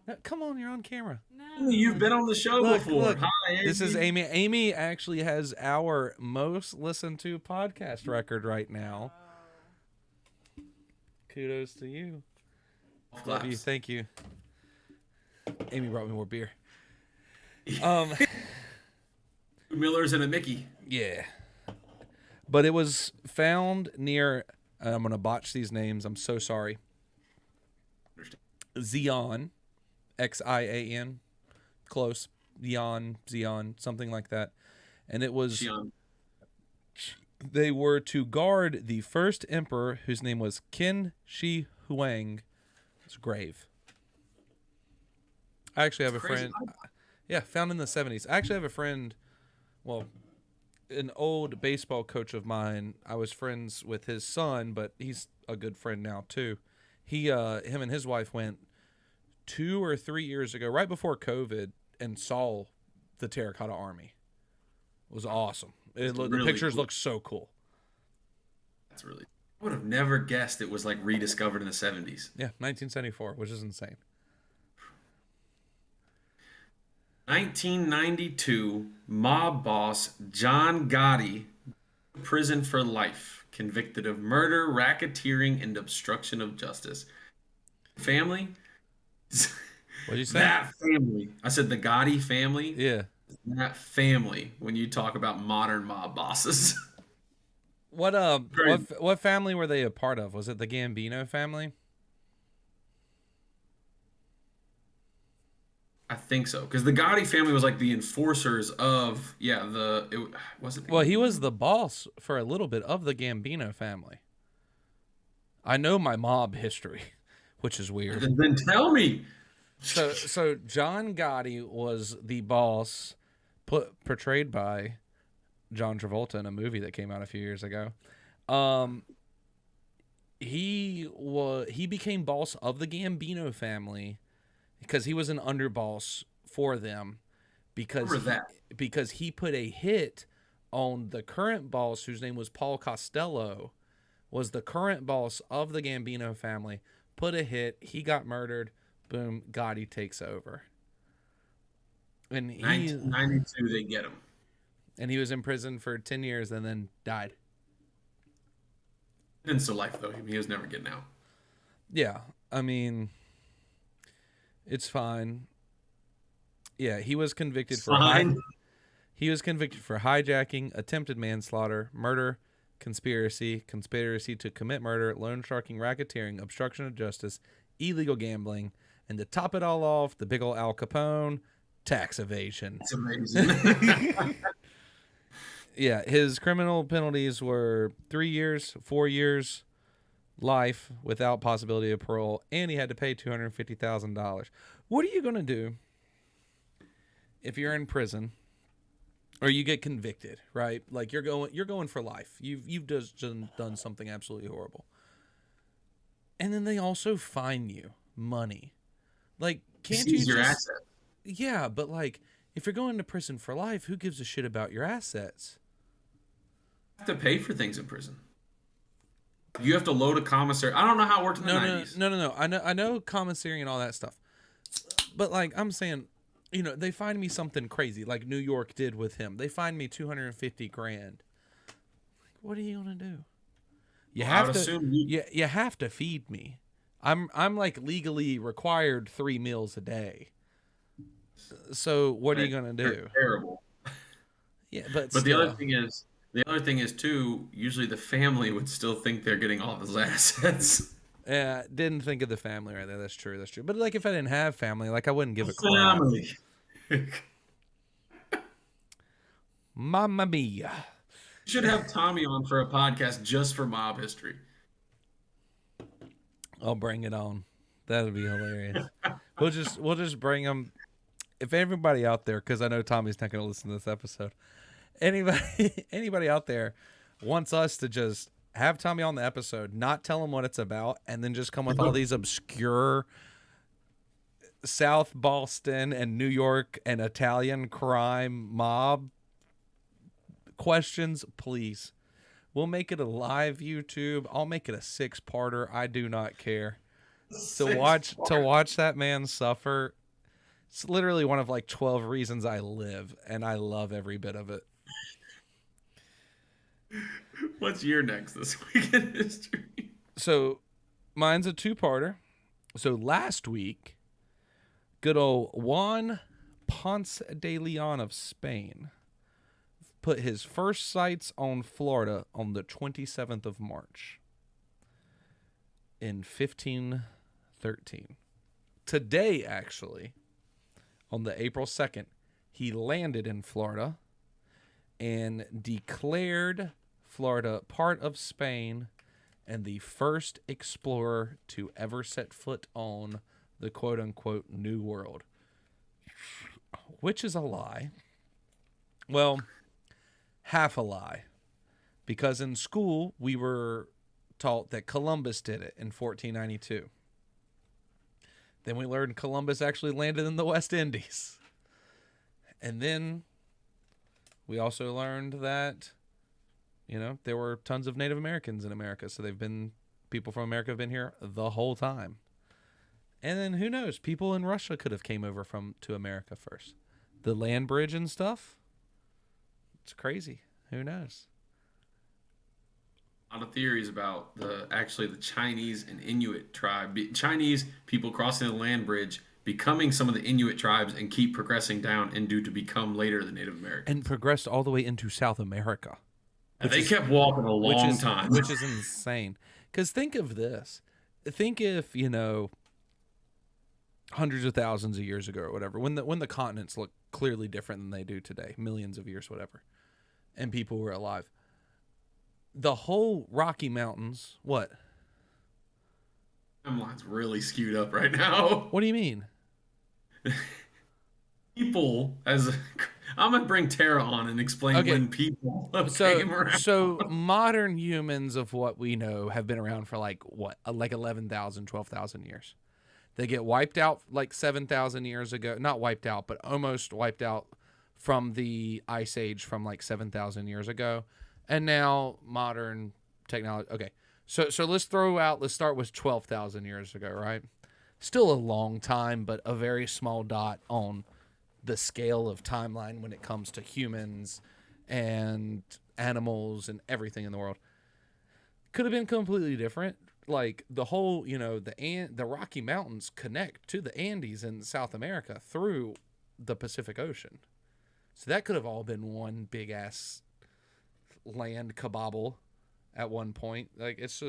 No, come on, you're on camera. No. You've been on the show before. Look. Hi, Amy. This is Amy. Amy actually has our most listened to podcast record right now. Kudos to you. Love you. Thank you. Amy brought me more beer. Miller's and a Mickey. Yeah. But it was found near, I'm going to botch these names. I'm so sorry. Xi'an. Xian. Close. Xi'an, something like that. And it was... Xi'an. They were to guard the first emperor, whose name was Qin Shi Huang's grave. I actually have a friend... Yeah, found in the 70s. I actually have a friend... Well... an old baseball coach of mine. I was friends with his son, but he's a good friend now too. Him and his wife went 2 or 3 years ago, right before COVID, and saw the Terracotta Army. It was awesome. The pictures look so cool. That's really. I would have never guessed it was like rediscovered in the 70s. Yeah, 1974, which is insane. 1992, mob boss John Gotti, prison for life, convicted of murder, racketeering, and obstruction of justice. Family? What'd you say? That family. I said the Gotti family. Yeah. That family when you talk about modern mob bosses. What family were they a part of? Was it the Gambino family? I think so, because the Gotti family was like the enforcers of Well, he was the boss for a little bit of the Gambino family. I know my mob history, which is weird. Then tell me. So John Gotti was the boss, portrayed by John Travolta in a movie that came out a few years ago. He became boss of the Gambino family because he was an underboss for them because he put a hit on the current boss, whose name was Paul Costello, was the current boss of the Gambino family, put a hit, he got murdered, boom, Gotti takes over. And 1992, they get him. And he was in prison for 10 years and then died. It's a life, though. He was never getting out. Yeah, I mean... It's fine. Yeah, he was convicted for hijacking, attempted manslaughter, murder, conspiracy to commit murder, loan sharking, racketeering, obstruction of justice, illegal gambling, and to top it all off, the big ol' Al Capone, tax evasion. That's amazing. Yeah, his criminal penalties were 3 years, 4 years, life without possibility of parole, and he had to pay $250,000. What are you going to do if you're in prison or you get convicted, right? Like you're going for life. You've just done something absolutely horrible. And then they also fine you money. Like, can't you your just asset. Yeah, but like if you're going to prison for life, who gives a shit about your assets? You have to pay for things in prison. You have to load a commissary. I don't know how it worked in the 90s. No. I know commissary and all that stuff. But like I'm saying, they find me something crazy like New York did with him. They fined me $250,000. What are you gonna do? You Well, I have would to. assume you You have to feed me. I'm like legally required 3 meals a day. So what are you gonna they're do? terrible. Yeah, but But still. the other thing is too, usually the family would still think they're getting all those assets. Yeah, didn't think of the family right there. That's true. That's true. But like, if I didn't have family, like, I wouldn't give a crap. Family. Mamma mia! Should have Tommy on for a podcast just for mob history. I'll bring it on. That'd be hilarious. We'll just bring him. If everybody out there, because I know Tommy's not going to listen to this episode. Anybody out there wants us to just have Tommy on the episode, not tell him what it's about, and then just come with all these obscure South Boston and New York and Italian crime mob questions, please. We'll make it a live YouTube. I'll make it a 6-parter. I do not care. To watch that man suffer. It's literally one of like 12 reasons I live, and I love every bit of it. What's your next this week in history? So mine's a 2-parter. So last week, good old Juan Ponce de Leon of Spain put his first sights on Florida on the 27th of March in 1513. Today, actually, on the April 2nd, he landed in Florida and declared Florida part of Spain and the first explorer to ever set foot on the quote-unquote New World. Which is a lie. Well, half a lie. Because in school, we were taught that Columbus did it in 1492. Then we learned Columbus actually landed in the West Indies. And then we also learned that, there were tons of Native Americans in America. So people from America have been here the whole time. And then who knows? People in Russia could have came over to America first. The land bridge and stuff. It's crazy. Who knows? A lot of theories about the Chinese and Inuit tribe. Chinese people crossing the land bridge, becoming some of the Inuit tribes, and keep progressing down and due to become later the Native Americans. And progressed all the way into South America. They kept walking a long time. Which is insane. Because think of this. Think if, hundreds of thousands of years ago or whatever, when the continents look clearly different than they do today, millions of years, whatever, and people were alive. The whole Rocky Mountains, what? Timeline's really skewed up right now. What do you mean? I'm gonna bring Tara on and explain when people came around. So modern humans of what we know have been around for like 11,000, 12,000 years. They get wiped out like 7,000 years ago. Not wiped out, but almost wiped out from the Ice Age from like 7,000 years ago. And now modern technology. Okay, so let's start with 12,000 years ago, right? Still a long time, but a very small dot on the scale of timeline when it comes to humans and animals and everything in the world. Could have been completely different. Like the whole, the Rocky Mountains connect to the Andes in South America through the Pacific Ocean. So that could have all been one big ass land kabobble at one point. Like it's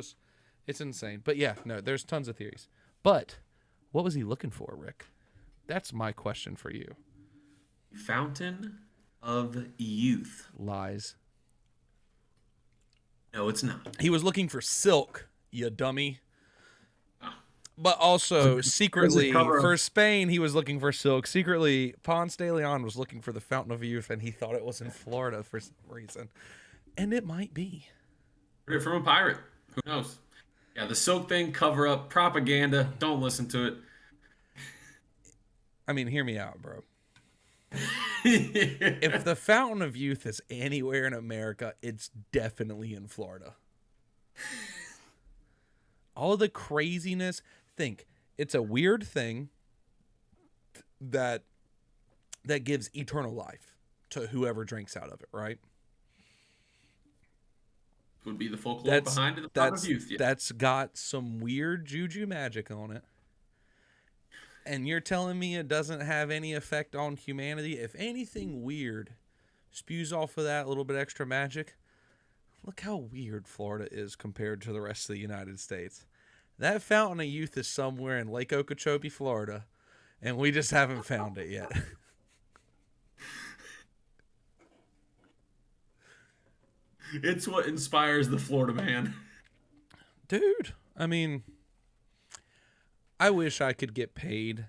insane. But yeah, no, there's tons of theories. But what was he looking for, Rick? That's my question for you. Fountain of Youth. Lies. No, it's not. He was looking for silk, you dummy. But also, secretly, for Spain, he was looking for silk. Secretly, Ponce de Leon was looking for the Fountain of Youth, and he thought it was in Florida for some reason. And it might be. Heard it from a pirate. Who knows? Yeah, the silk thing, cover up, propaganda. Don't listen to it. I mean, hear me out, bro. If the Fountain of Youth is anywhere in America, it's definitely in Florida. All the craziness. Think, it's a weird thing that gives eternal life to whoever drinks out of it, right? would be the folklore That's behind it, the pride of that's youth. Yeah. that's got some weird juju magic on it. And you're telling me it doesn't have any effect on humanity? If anything weird spews off of that little bit extra magic, look how weird Florida is compared to the rest of the United States. That fountain of youth is somewhere in Lake Okeechobee, Florida, and we just haven't found it yet. It's what inspires the Florida man. Dude, I mean, I wish I could get paid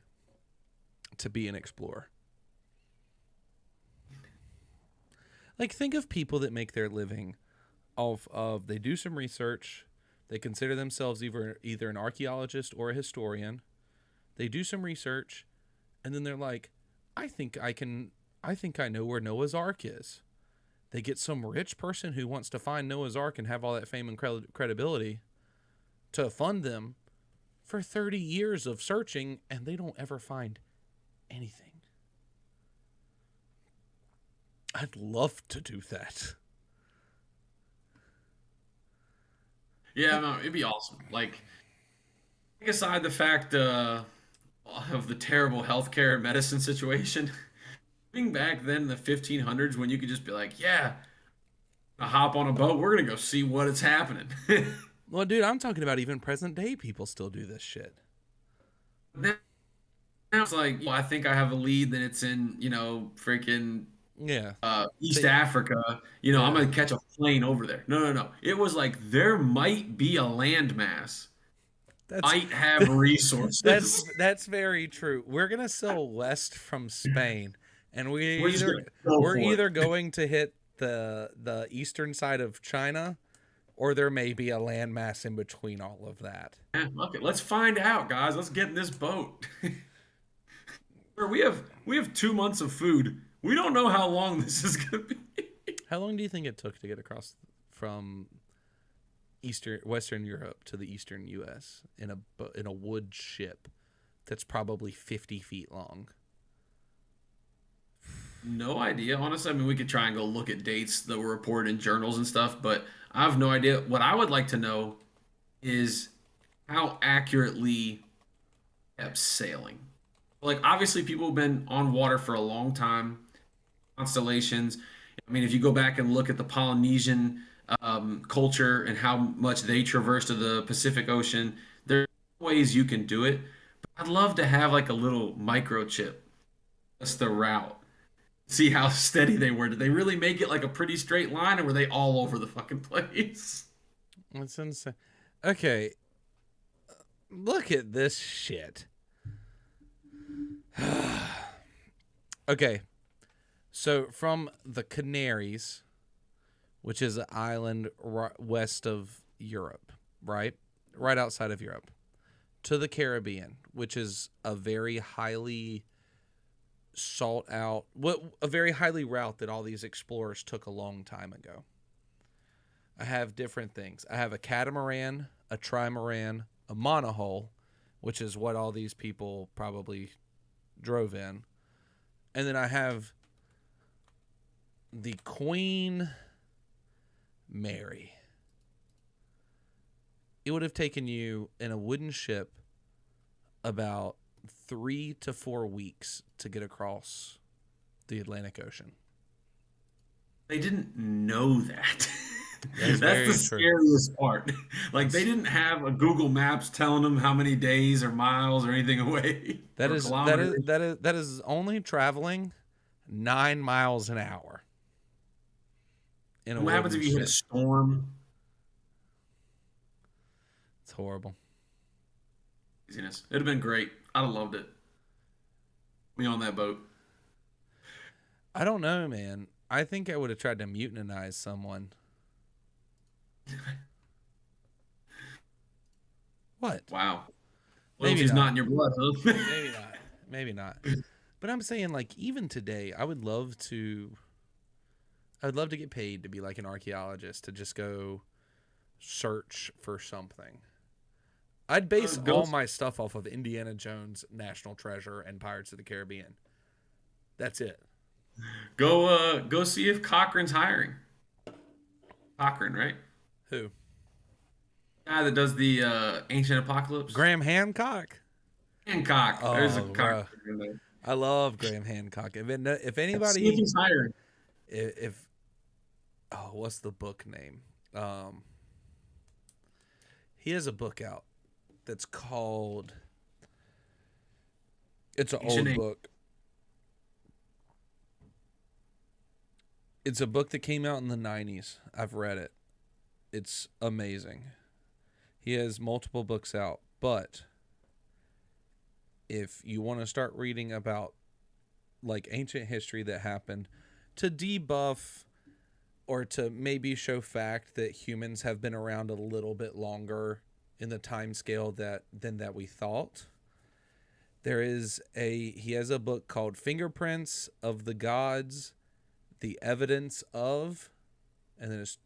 to be an explorer. Like, think of people that make their living off of they do some research, they consider themselves either an archaeologist or a historian. They do some research, and then they're like, I think I know where Noah's Ark is. They get some rich person who wants to find Noah's Ark and have all that fame and credibility to fund them for 30 years of searching, and they don't ever find anything. I'd love to do that. Yeah, no, it'd be awesome. Like, take aside the fact of the terrible healthcare and medicine situation, being back then in the 1500s when you could just be like, yeah, I hop on a boat, we're gonna go see what is happening. Well, dude, I'm talking about even present day people still do this shit. Now it's like, well, I think I have a lead that it's in, freaking Yeah. East See, Africa. I'm yeah. gonna catch a plane over there. No, no, no. It was like there might be a landmass, That's might have that's resources. that's very true. We're gonna sail west from Spain, and We're just gonna go we're for it. either going to hit the eastern side of China, or there may be a landmass in between all of that. Okay, let's find out, guys. Let's get in this boat. We have 2 months of food. We don't know how long this is gonna be. How long do you think it took to get across from Western Europe to the Eastern U.S. in a wood ship that's probably 50 feet long? No idea. Honestly, I mean, we could try and go look at dates that were reported in journals and stuff, but I have no idea. What I would like to know is how accurately kept sailing. Like, obviously, people have been on water for a long time. Constellations. I mean, if you go back and look at the Polynesian culture and how much they traversed to the Pacific Ocean, there are ways you can do it. But I'd love to have like a little microchip, just the route. See how steady they were. Did they really make it like a pretty straight line, or were they all over the fucking place? That's insane. Okay, look at this shit. Okay, so from the Canaries, which is an island west of Europe, right? Right outside of Europe, to the Caribbean, which is a very highly sought out, a very highly route that all these explorers took a long time ago. I have different things. I have a catamaran, a trimaran, a monohull, which is what all these people probably drove in. And then I have the Queen Mary. It would have taken you in a wooden ship about 3 to 4 weeks to get across the Atlantic Ocean. They didn't know that. That's That's the very true. scariest part. Like they That's didn't have a Google Maps telling them how many days or miles or anything away that or is that is kilometers. that is only traveling 9 miles an hour in a What happens wooden if you hit a ship. storm? It's horrible. Craziness. It'd have been great. I'd have loved it. Me on that boat. I don't know, man. I think I would have tried to mutinize someone. What? Wow. Maybe Loyalty's not not. in your blood, huh? Maybe not. Maybe not. But I'm saying, like, even today, I would love to get paid to be like an archaeologist, to just go search for something. I'd base Go all my stuff off of Indiana Jones, National Treasure, and Pirates of the Caribbean. That's it. go see if Cochrane's hiring. Cochrane, right? Who? Guy that does the Ancient Apocalypse. Graham Hancock. Hancock. There's a Oh, cock bro. in there. I love Graham Hancock. If Let's see if anybody, he's hiring. if oh, what's the book name? Um, he has a book out that's called. It's an Ancient old book. It's a book that came out in the 90s. I've read it. It's amazing. He has multiple books out, but if you want to start reading about like ancient history that happened to debuff or to maybe show fact that humans have been around a little bit longer in the time scale that we thought. He has a book called Fingerprints of the Gods, the Evidence of, and then it's ...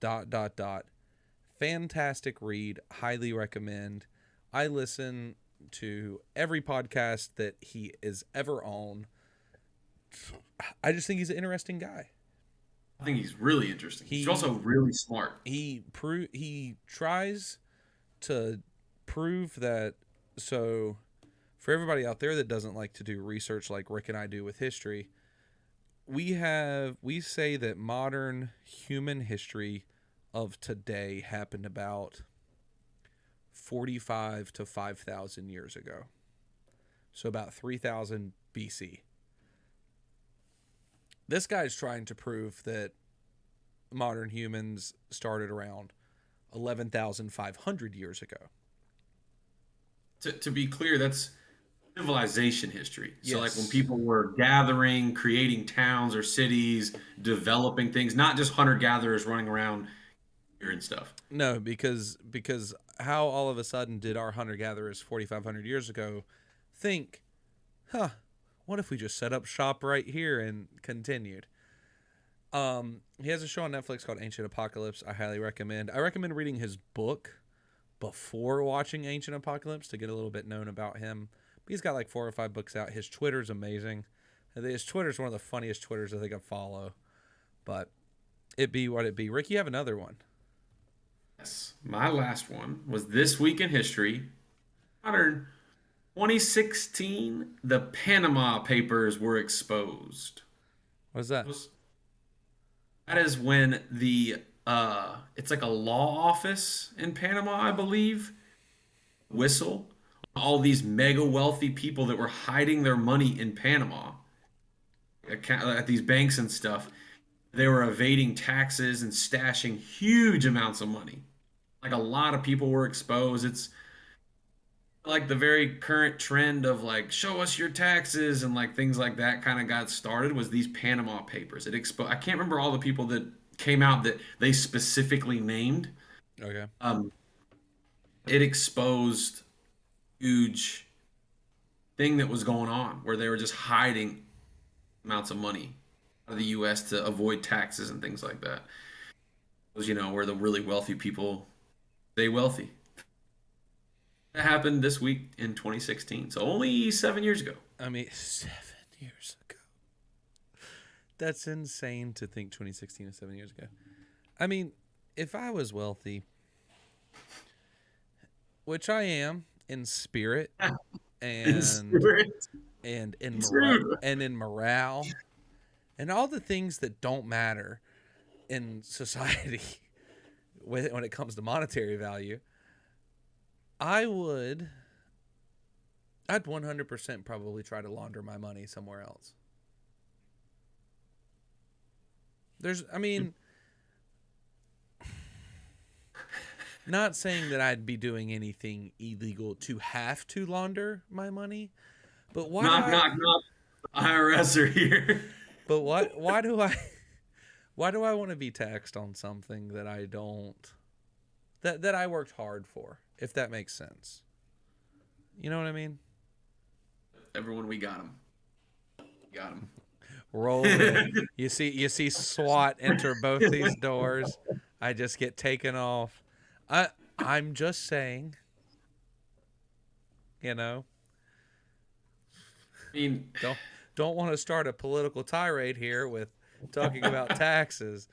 Fantastic read, highly recommend. I listen to every podcast that he is ever on. I just think he's an interesting guy. I think he's really interesting. He's also really smart. He tries to prove that. So for everybody out there that doesn't like to do research like Rick and I do with history, we say that modern human history of today happened about 45 to 5,000 years ago. So about 3,000 BC. This guy's trying to prove that modern humans started around 11,500 years ago. To be clear, that's civilization history. So, Yes. like when people were gathering, creating towns or cities, developing things, not just hunter gatherers running around here and stuff. No, because how all of a sudden did our hunter gatherers 4,500 years ago think, what if we just set up shop right here and continued? He has a show on Netflix called Ancient Apocalypse. I highly recommend. I recommend reading his book before watching Ancient Apocalypse to get a little bit known about him. But he's got like 4 or 5 books out. His Twitter's amazing. His Twitter's one of the funniest Twitters I think I follow. But it be what it be. Rick, you have another one. Yes. My last one was This Week in History. Modern 2016, the Panama Papers were exposed. What is that? That is when it's like a law office in Panama, I believe, whistle all these mega wealthy people that were hiding their money in Panama at these banks and stuff. They were evading taxes and stashing huge amounts of money. Like a lot of people were exposed. It's like the very current trend of like show us your taxes and like things like that kind of got started was these Panama Papers. I can't remember all the people that came out that they specifically named. Okay. It exposed huge thing that was going on where they were just hiding amounts of money out of the US to avoid taxes and things like that. It was, where the really wealthy people stay wealthy. That happened this week in 2016. So only 7 years ago. I mean, 7 years ago. That's insane to think 2016 is 7 years ago. I mean, if I was wealthy, which I am in spirit and in morale and all the things that don't matter in society when it comes to monetary value, I'd 100% probably try to launder my money somewhere else. Not saying that I'd be doing anything illegal to have to launder my money, but knock. IRS are here. But why do I want to be taxed on something that I don't, that I worked hard for, if that makes sense? You know what I mean? Everyone, we got him. Roll in. You see SWAT enter both these doors. I just get taken off. I'm just saying, I mean, don't want to start a political tirade here with talking about taxes.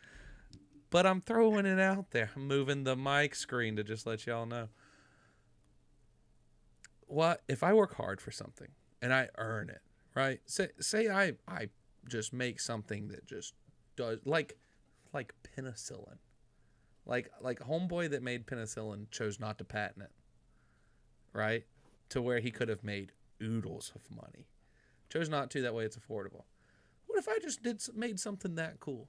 But I'm throwing it out there. I'm moving the mic screen to just let y'all know. What if I work hard for something and I earn it, right? Say I just make something that just does like penicillin. Like homeboy that made penicillin chose not to patent it, right? To where he could have made oodles of money. Chose not to, that way it's affordable. What if I just made something that cool?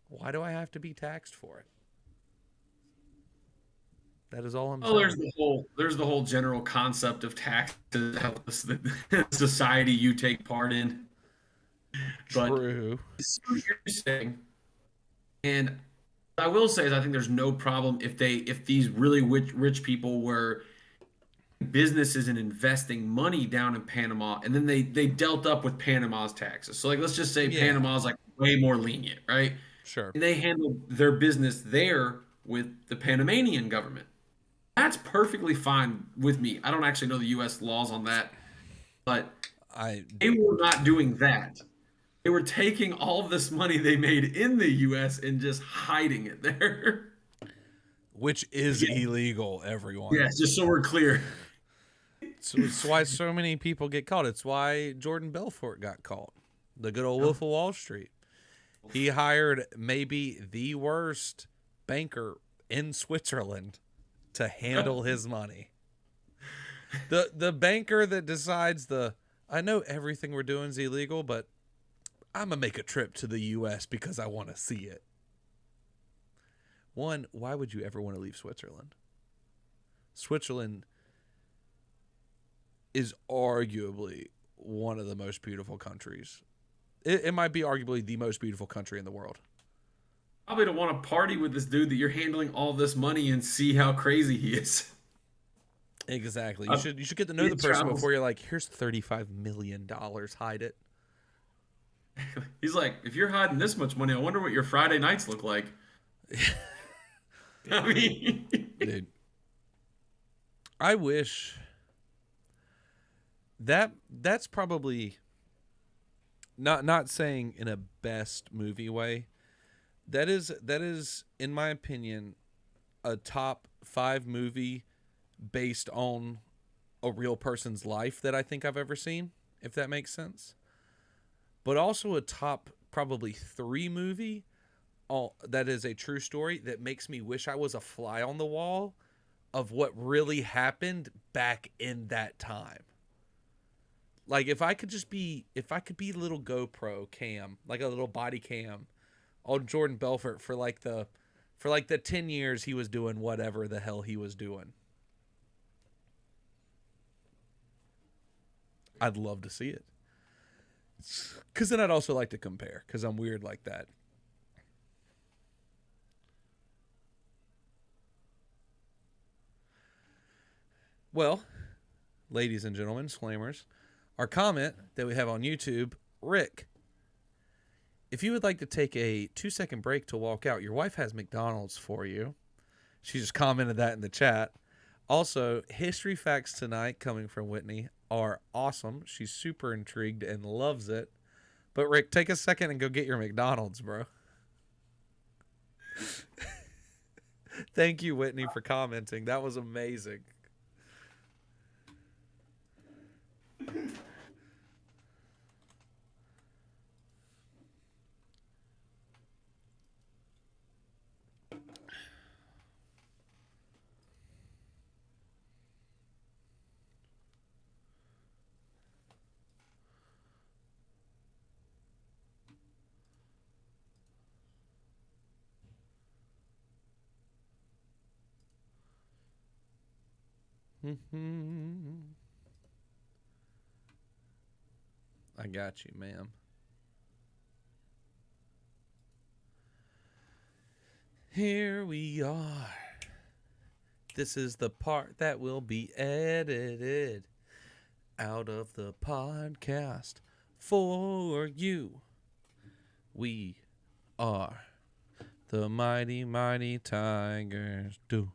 Why do I have to be taxed for it? That is all I'm Oh, saying. there's the whole general concept of taxes, how the society you take part in. But True. I see what you're saying, and I will say is I think there's no problem if these really rich people were businesses and investing money down in Panama, and then they dealt up with Panama's taxes. So like let's just say Yeah, Panama's like way more lenient, right? sure. And they handle their business there with the Panamanian government. That's perfectly fine with me. I don't actually know the U.S. laws on that, but I they were not doing that. They were taking all of this money they made in the U.S. and just hiding it there. which is Yeah, illegal, everyone. yeah. Just so we're clear. So it's why so many people get caught. It's why Jordan Belfort got caught. The good old Wolf of Wall Street. He hired maybe the worst banker in Switzerland to handle his money. The banker that decides I know everything we're doing is illegal, but I'm gonna make a trip to the US because I want to see it. One, why would you ever want to leave Switzerland? Switzerland is arguably one of the most beautiful countries. It might be arguably the most beautiful country in the world. Probably don't want to party with this dude that you're handling all this money and see how crazy he is. Exactly. Uh, You should get to know he the person travels. before you're like, here's $35 million. Hide it. He's like, if you're hiding this much money, I wonder what your Friday nights look like. I mean, Dude. I wish that's probably not saying in a best movie way. That is in my opinion a top 5 movie based on a real person's life that I think I've ever seen, if that makes sense. But also a top probably 3 movie that is a true story that makes me wish I was a fly on the wall of what really happened back in that time. Like if I could be a little GoPro cam, like a little body cam on Jordan Belfort for like the 10 years he was doing whatever the hell he was doing. I'd love to see it. Cuz then I'd also like to compare cuz I'm weird like that. Well, ladies and gentlemen, slammers, our comment that we have on YouTube, Rick, if you would like to take a 2-second break to walk out, your wife has McDonald's for you. She just commented that in the chat. Also, history facts tonight coming from Whitney are awesome. She's super intrigued and loves it. But Rick, take a second and go get your McDonald's, bro. Thank you, Whitney, for commenting. That was amazing. I got you, ma'am. Here we are. This is the part that will be edited out of the podcast for you. We are the mighty, mighty Tigers. Do.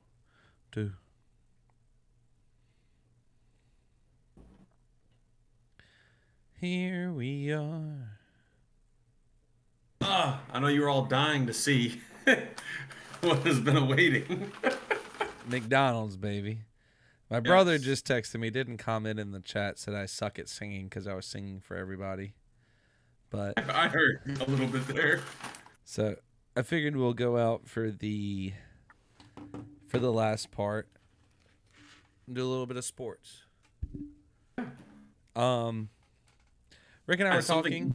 Here we are. I know you're all dying to see what has been awaiting. McDonald's, baby. My brother Yes. just texted me, didn't comment in the chat, said I suck at singing because I was singing for everybody. But I heard a little bit there. so I figured we'll go out for the last part and do a little bit of sports. Um, Rick and I were talking.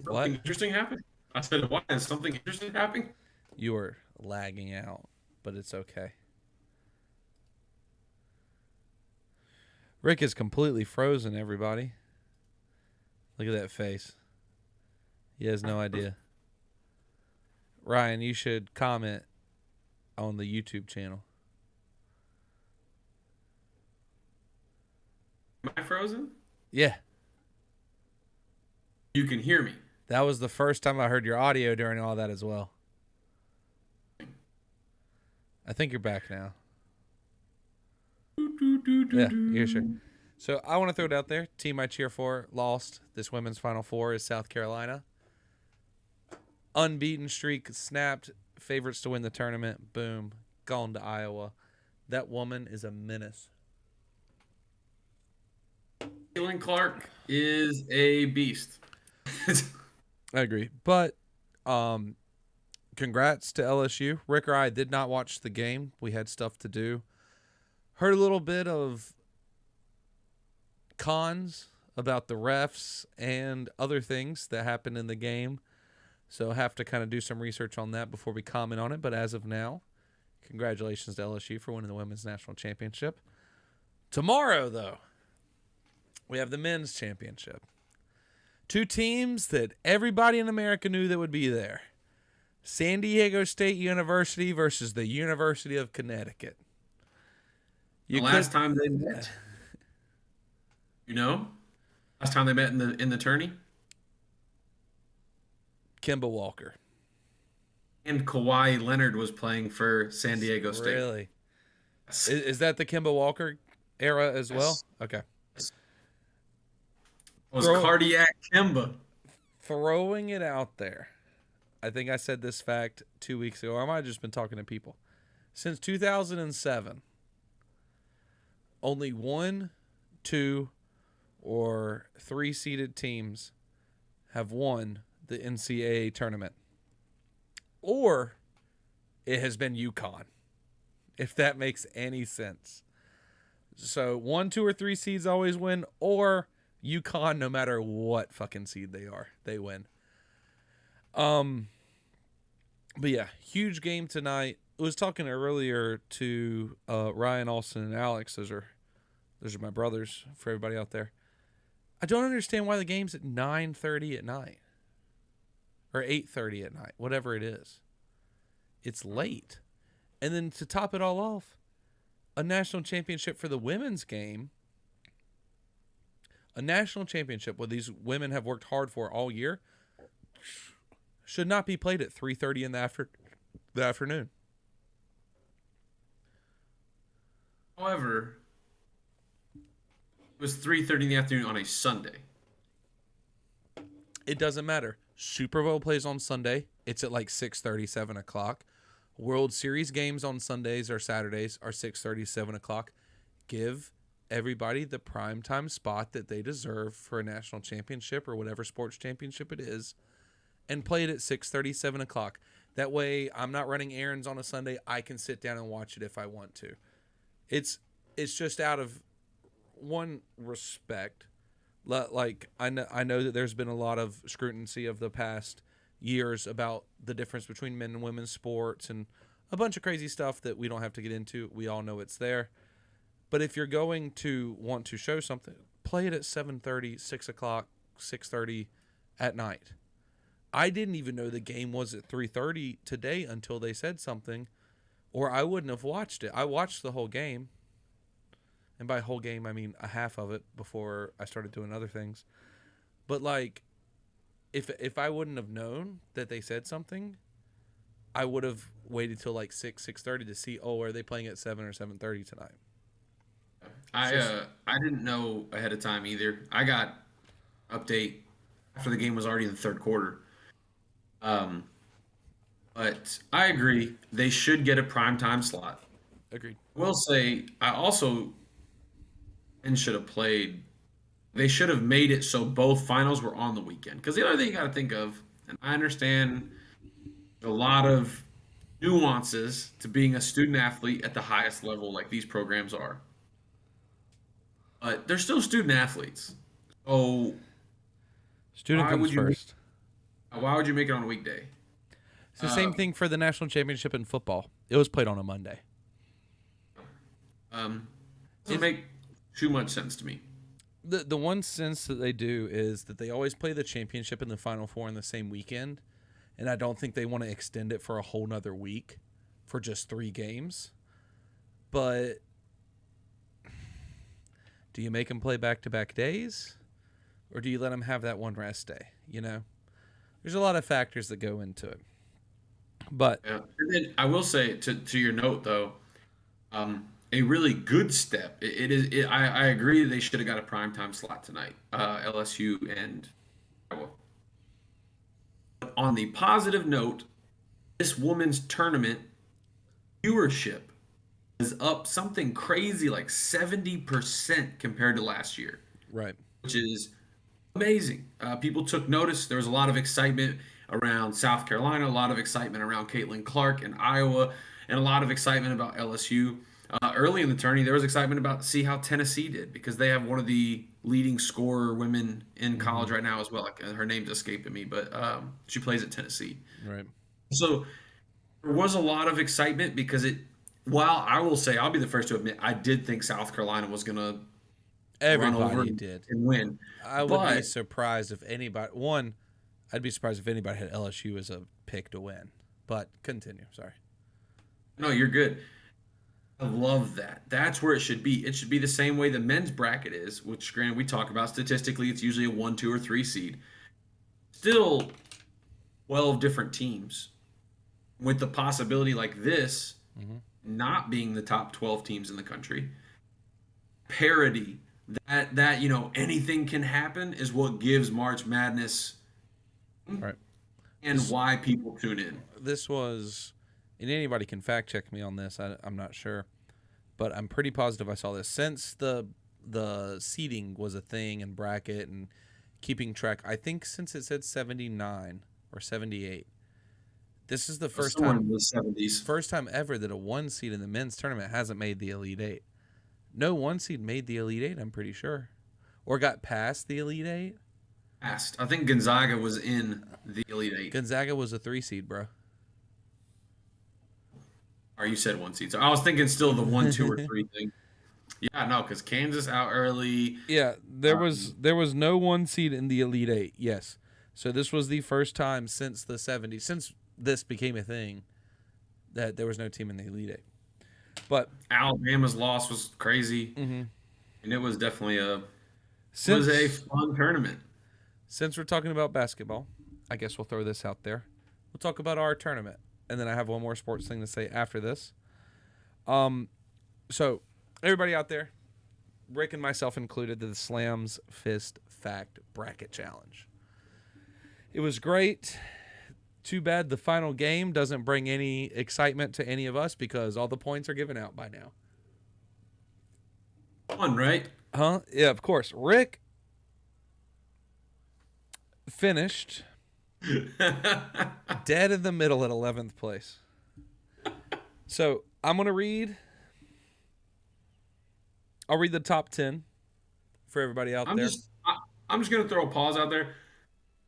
What? Something interesting happened. I said, "Why is something interesting happening?" You were lagging out, but it's okay. Rick is completely frozen, everybody. Look at that face. He has no idea. Ryan, you should comment on the YouTube channel. Am I frozen? Yeah, You can hear me. that was the first time I heard your audio during all that as well. I think you're back now. Yeah, you're sure. So I want to throw it out there. Team I cheer for lost. This women's Final Four is South Carolina. Unbeaten streak snapped. Favorites to win the tournament. Boom. Gone to Iowa. That woman is a menace. Caitlin Clark is a beast. I agree. But congrats to LSU. Rick or I did not watch the game. We had stuff to do. Heard a little bit of cons about the refs and other things that happened in the game. So have to kind of do some research on that before we comment on it. But as of now, congratulations to LSU for winning the women's national championship. Tomorrow, though, we have the men's championship. Two teams that everybody in America knew that would be there. San Diego State University versus the University of Connecticut. The last time they met, last time they met in the tourney, Kemba Walker. and Kawhi Leonard was playing for San Diego State. Really? Yes. Is that the Kemba Walker era as well? Yes. Okay. It was cardiac Kemba. Throwing it out there. I think I said this fact 2 weeks ago. Or I might have just been talking to people. Since 2007, only 1, 2, or 3 seeded teams have won the NCAA tournament. Or it has been UConn, if that makes any sense. So 1, 2, or 3 seeds always win, or UConn, no matter what fucking seed they are, they win. But yeah, huge game tonight. I was talking earlier to Ryan, Austin, and Alex. Those are my brothers for everybody out there. I don't understand why the game's at 9:30 at night. Or 8:30 at night, whatever it is. It's late. And then to top it all off, a national championship for the women's game. A national championship where these women have worked hard for all year should not be played at 3:30 in the afternoon. However, it was 3:30 in the afternoon on a Sunday. It doesn't matter. Super Bowl plays on Sunday. It's at like 6:30, 7 o'clock. World Series games on Sundays or Saturdays are 6:30, 7 o'clock. Give everybody the primetime spot that they deserve for a national championship or whatever sports championship it is, and play it at 6:30, 7 o'clock. That way, I'm not running errands on a Sunday. I can sit down and watch it if I want to. It's just out of one respect. Like I know that there's been a lot of scrutiny of the past years about the difference between men and women's sports and a bunch of crazy stuff that we don't have to get into. We all know it's there. But if you're going to want to show something, play it at 7:30, 6 o'clock, 6:30 at night. I didn't even know the game was at 3:30 today until they said something, or I wouldn't have watched it. I watched the whole game. And by whole game, I mean a half of it before I started doing other things. But like, if I wouldn't have known that they said something, I would have waited till like 6:30 to see, oh, are they playing at 7 or 7:30 tonight? I didn't know ahead of time either. I got update after the game was already in the third quarter. Um, but I agree they should get a primetime slot. Agreed. I will say I also and should have played. They should have made it so both finals were on the weekend. Because the other thing you got to think of, and I understand a lot of nuances to being a student athlete at the highest level, like these programs are, but they're still student athletes. So Student why comes would you first. why would you make it on a weekday? It's the same Um, thing for the national championship in football. It was played on a Monday. doesn't It's, make too much sense to me. the one sense that they do is that they always play the championship and the Final Four in the same weekend, and I don't think they want to extend it for a whole nother week for just 3 games. But do you make them play back-to-back days, or do you let them have that one rest day? You know, there's a lot of factors that go into it. But Yeah. And then I will say to your note though, a really good step. It is. I agree they should have got a primetime slot tonight. LSU and Iowa. But on the positive note, this women's tournament viewership is up something crazy like 70% compared to last year, right, which is amazing. People took notice. There was a lot of excitement around South Carolina, a lot of excitement around Caitlin Clark in Iowa, and a lot of excitement about LSU. Early in the tourney, there was excitement about to see how Tennessee did because they have one of the leading scorer women in college right now as well. Like, her name's escaping me, but she plays at Tennessee. right. So there was a lot of excitement because it. While I will say, I'll be the first to admit, I did think South Carolina was going to run over Everybody and did. win. I would be But surprised if anybody. One, I'd be surprised if anybody had LSU as a pick to win. But continue. Sorry. no, you're good. I love that. That's where it should be. It should be the same way the men's bracket is, which granted we talk about statistically, it's usually a 1, 2, or 3 seed. Still 12 different teams with the possibility like this not being the top 12 teams in the country. Parity, that anything can happen is what gives March Madness Right. and why people tune in. This was, and anybody can fact check me on this. I'm not sure, but I'm pretty positive I saw this since the seating was a thing and bracket and keeping track. I think since it said 79 or 78. This is the Somewhere in the 70s. first time ever that a 1 seed in the men's tournament hasn't made the Elite 8. No 1 seed made the Elite 8, I'm pretty sure. Or got past the Elite 8. Past. I think Gonzaga was in the Elite Eight. Gonzaga was a 3 seed, bro. Or you said 1 seed. So I was thinking still the 1, 2, or 3 thing. Yeah, no, because Kansas out early. Yeah, there was no 1 seed in the Elite 8. Yes. So this was the first time since the 70s, since this became a thing, that there was no team in the Elite 8. But Alabama's loss was crazy. And it was definitely a fun tournament. Since we're talking about basketball, I guess we'll throw this out there. We'll talk about our tournament, and then I have one more sports thing to say after this. So everybody out there, Rick and myself included, the SLAMS Fist Fact Bracket Challenge. It was great. Too bad the final game doesn't bring any excitement to any of us because all the points are given out by now. Fun, right? Huh? Yeah, of course. Rick finished dead in the middle at 11th place. So I'm going to read. I'll read the top 10 for everybody out there. I'm just going to throw a pause out there.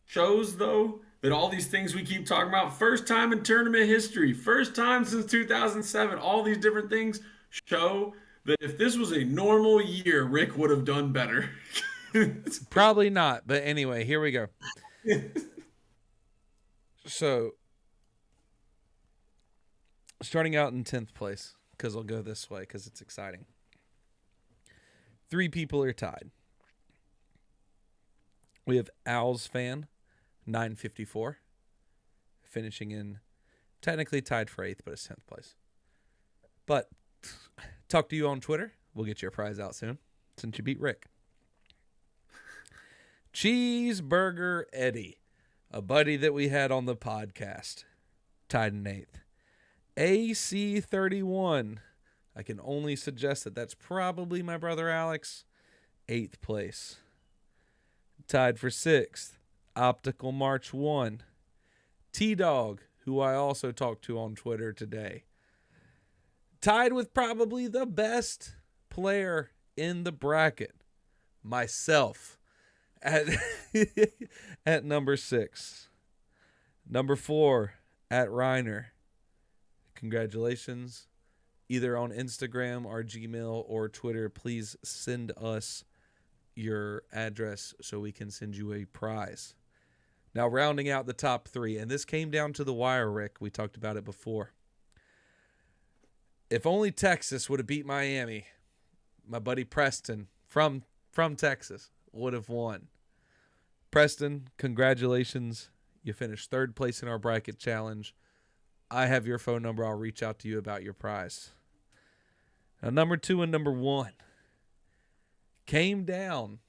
Shows, though, that all these things we keep talking about, first time in tournament history, first time since 2007, all these different things show that if this was a normal year, Rick would have done better. Probably not, but anyway, here we go. So, starting out in 10th place, because I'll go this way because it's exciting. 3 people are tied. We have Owls fan, 954, finishing in, technically tied for 8th, but it's 10th place. But talk to you on Twitter. We'll get your prize out soon, since you beat Rick. Cheeseburger Eddie, A buddy that we had on the podcast, tied in 8th. AC31. I can only suggest that that's probably my brother Alex. 8th place. Tied for 6th. Optical March 1. T-Dog, who I also talked to on Twitter today. Tied with probably the best player in the bracket. Myself. At, at number 6. Number 4, at Reiner. Congratulations. Either on Instagram or Gmail or Twitter, please send us your address so we can send you a prize. Now, rounding out the top 3, and this came down to the wire, Rick. We talked about it before. If only Texas would have beat Miami, my buddy Preston from Texas would have won. Preston, congratulations. You finished 3rd place in our bracket challenge. I have your phone number. I'll reach out to you about your prize. Now, number 2 and number 1 came down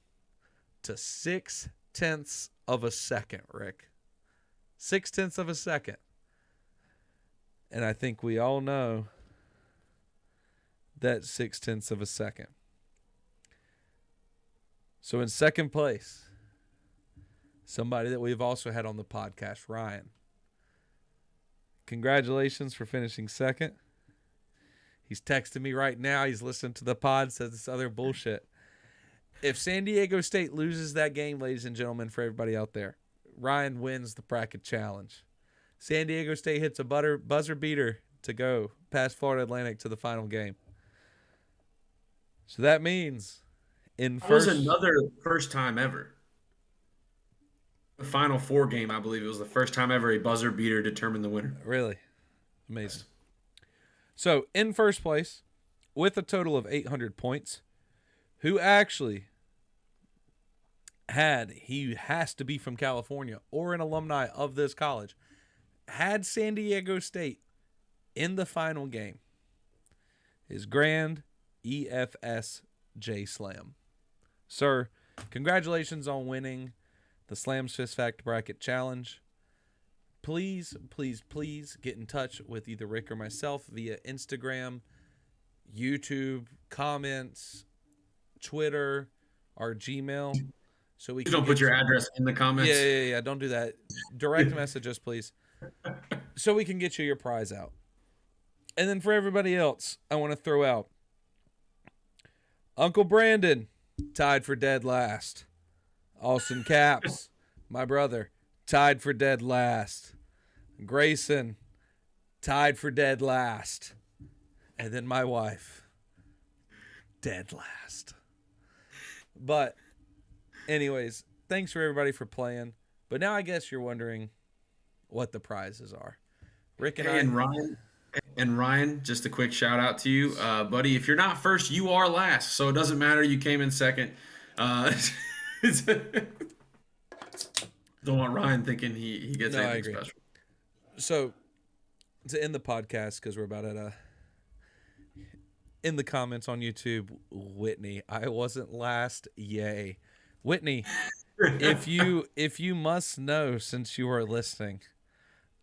to 0.6 of a second, Rick. 0.6 of a second. And I think we all know that 0.6 of a second. So in 2nd place, somebody that we've also had on the podcast, Ryan. Congratulations for finishing 2nd. He's texting me right now. He's listening to the pod, says this other bullshit. If San Diego State loses that game, ladies and gentlemen, for everybody out there, Ryan wins the bracket challenge. San Diego State hits a buzzer beater to go past Florida Atlantic to the final game. So that means That was another first time ever. The Final Four game, I believe it was the first time ever a buzzer beater determined the winner. Really? Amazing. So, in first place, with a total of 800 points, who actually he has to be from California or an alumni of this college, had San Diego State in the final game, is Grand EFS J Slam. Sir, congratulations on winning the SLAMS Fist Fact Bracket Challenge. Please, please, please get in touch with either Rick or myself via Instagram, YouTube, comments, Twitter, or Gmail. So we Please don't put your address in the comments. Yeah. Don't do that. Direct message us, please. So we can get you your prize out. And then for everybody else, I want to throw out Uncle Brandon, tied for dead last. Austin Caps, my brother, tied for dead last. Grayson, tied for dead last. And then my wife, dead last. But anyways, thanks for everybody for playing. But now I guess you're wondering what the prizes are. Rick and Ryan, just a quick shout out to you, buddy. If you're not first, you are last, so it doesn't matter. You came in second. Don't want Ryan thinking he gets anything special. So to end the podcast, because we're about at in the comments on YouTube, Whitney, I wasn't last. Yay, Whitney. if you must know, since you are listening,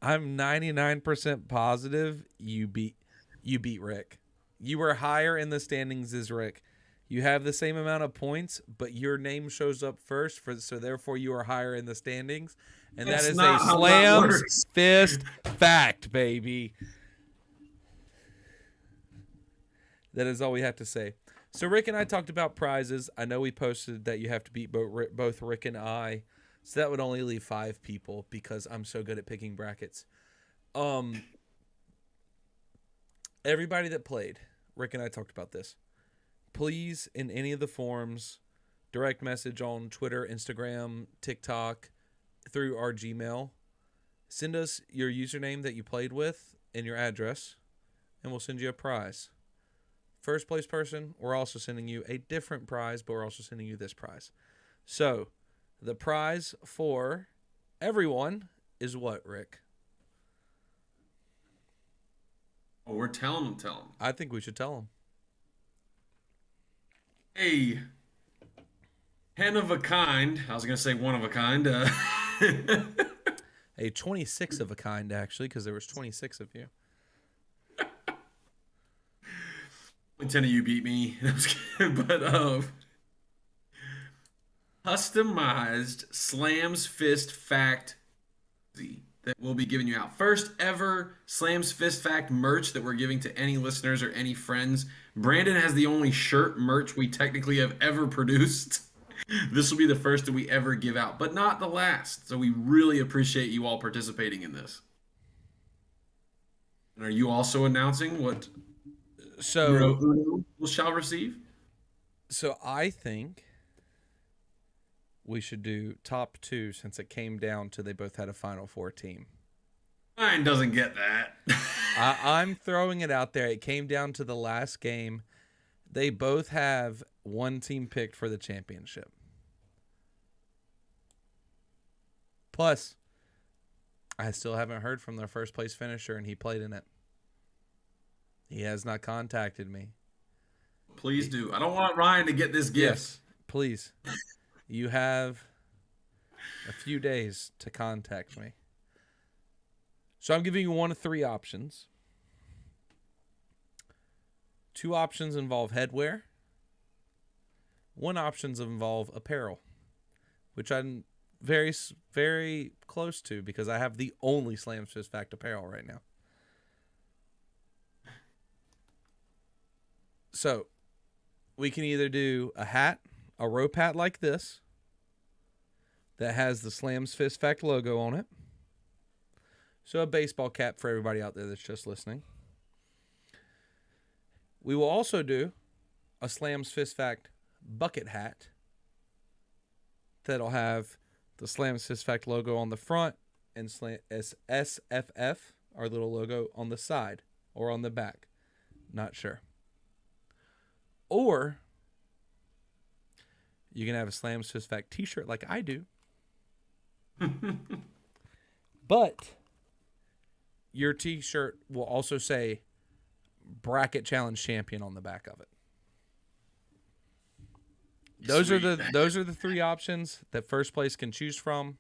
I'm 99% positive you beat Rick. You were higher in the standings as Rick. You have the same amount of points, but your name shows up first, so therefore you are higher in the standings. And that is a SLAMS Fist Fact, baby. That is all we have to say. So Rick and I talked about prizes. I know we posted that you have to beat both Rick and I. So that would only leave 5 people because I'm so good at picking brackets. Everybody that played, Rick and I talked about this. Please, in any of the forums, direct message on Twitter, Instagram, TikTok, through our Gmail, send us your username that you played with and your address, and we'll send you a prize. First place person, we're also sending you a different prize, but we're also sending you this prize. So, the prize for everyone is what, Rick? Oh, we're telling them. I think we should tell them. A 10 of a kind. I was going to say one of a kind. a 26 of a kind, actually, because there was 26 of you. 10 of you beat me. But customized Slams Fist Fact that we'll be giving you out. First ever Slams Fist Fact merch that we're giving to any listeners or any friends. Brandon has the only shirt merch we technically have ever produced. This will be the first that we ever give out, but not the last. So we really appreciate you all participating in this. And are you also announcing what So, shall receive? so I think we should do top 2 since it came down to they both had a Final Four team. Mine doesn't get that. I'm throwing it out there. It came down to the last game. They both have one team picked for the championship. Plus, I still haven't heard from their first place finisher, and he played in it. He has not contacted me. Please do. I don't want Ryan to get this gift. Yes, please. You have a few days to contact me. So I'm giving you one of 3 options. 2 options involve headwear. 1 options involve apparel, which I'm very, very close to because I have the only Slams Fist Fact apparel right now. So we can either do a hat, a rope hat like this that has the Slams Fist Fact logo on it. So a baseball cap for everybody out there that's just listening. We will also do a Slams Fist Fact bucket hat that'll have the Slams Fist Fact logo on the front and SFF, our little logo, on the side or on the back. Not sure. Or you can have a Slams Fist Fact t-shirt like I do. But your t-shirt will also say Bracket Challenge Champion on the back of it. Those are the 3 options that first place can choose from.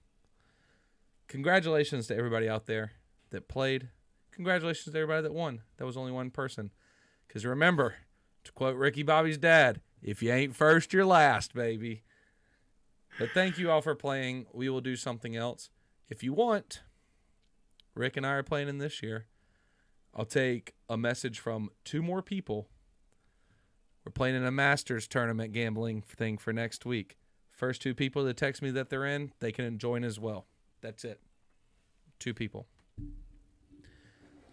Congratulations to everybody out there that played. Congratulations to everybody that won. That was only one person. Because remember, to quote Ricky Bobby's dad, if you ain't first, you're last, baby. But thank you all for playing. We will do something else. If you want, Rick and I are playing in this year. I'll take a message from 2 more people. We're playing in a Masters tournament gambling thing for next week. First 2 people that text me that they're in, they can join as well. That's it. 2 people.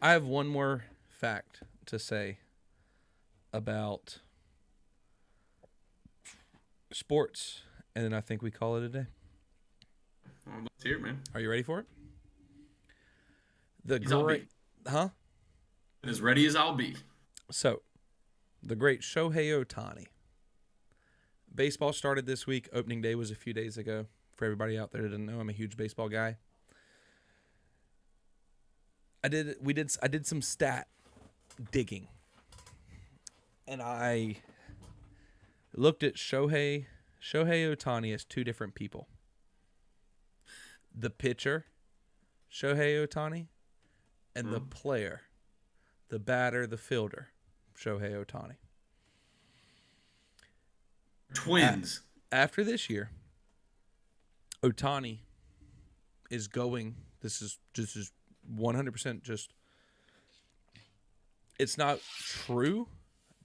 I have one more fact to say about sports, and then I think we call it a day. Well, let's hear it, man. Are you ready for it? As ready as I'll be. So, the great Shohei Ohtani. Baseball started this week. Opening day was a few days ago. For everybody out there that didn't know, I'm a huge baseball guy. I did some stat digging. And I looked at Shohei Ohtani as 2 different people. The pitcher, Shohei Ohtani, and the player, the batter, the fielder, Shohei Ohtani. Twins. After this year, Ohtani is going. This is 100% just. It's not true,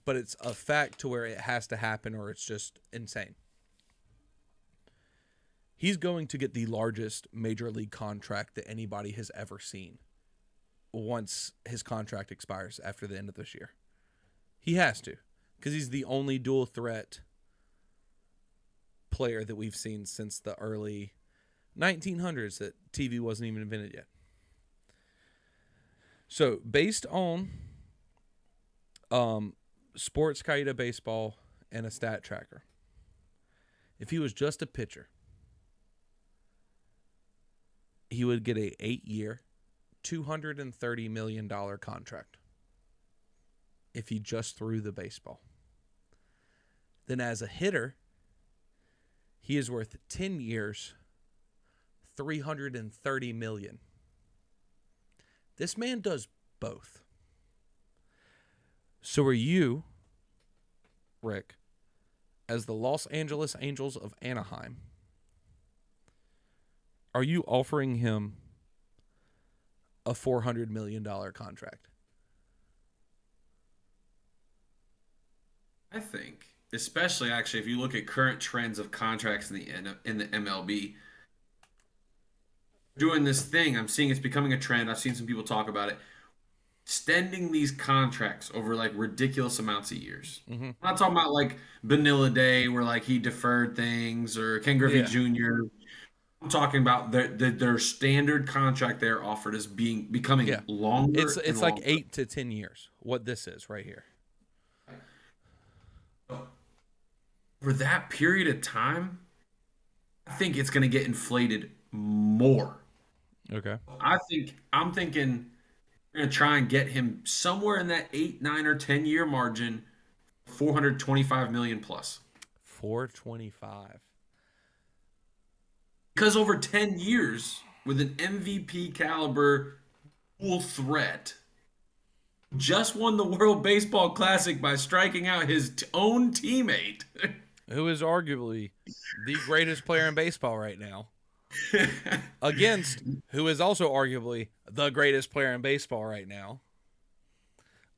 but it's a fact to where it has to happen, or it's just insane. He's going to get the largest major league contract that anybody has ever seen once his contract expires after the end of this year. He has to, because he's the only dual threat player that we've seen since the early 1900s that TV wasn't even invented yet. So based on Sports Kaida Baseball and a stat tracker, if he was just a pitcher, he would get a 8-year, $230 million contract if he just threw the baseball. Then as a hitter, he is worth 10 years, $330 million This man does both. So are you, Rick, as the Los Angeles Angels of Anaheim, are you offering him a $400 million contract? I think, especially actually, if you look at current trends of contracts in the MLB, doing this thing, I'm seeing it's becoming a trend. I've seen some people talk about it. Extending these contracts over like ridiculous amounts of years. Mm-hmm. I'm not talking about like Vanilla Day where like he deferred things or Ken Griffey Yeah. Jr. I'm talking about their standard contract they're offered as Yeah. becoming longer and It's like longer. 8 to 10 years. What this is right here. For that period of time, I think it's going to get inflated more. Okay. I'm thinking we're going to try and get him somewhere in that 8, 9 or 10-year margin, 425 million plus. 425. Because over 10 years with an MVP caliber dual threat, just won the World Baseball Classic by striking out his own teammate. Who is arguably the greatest player in baseball right now, against who is also arguably the greatest player in baseball right now,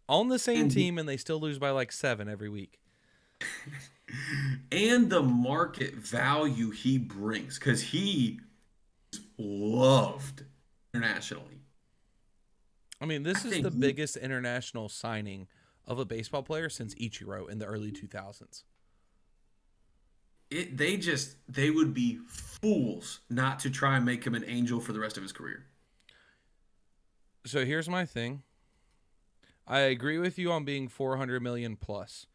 on the same and team, and they still lose by like 7 every week. and the market value he brings because he is loved internationally. I mean, I this is think the biggest international signing of a baseball player since Ichiro in the early 2000s. they would be fools not to try and make him an angel for the rest of his career. So here's my thing. I agree with you on being 400 million plus,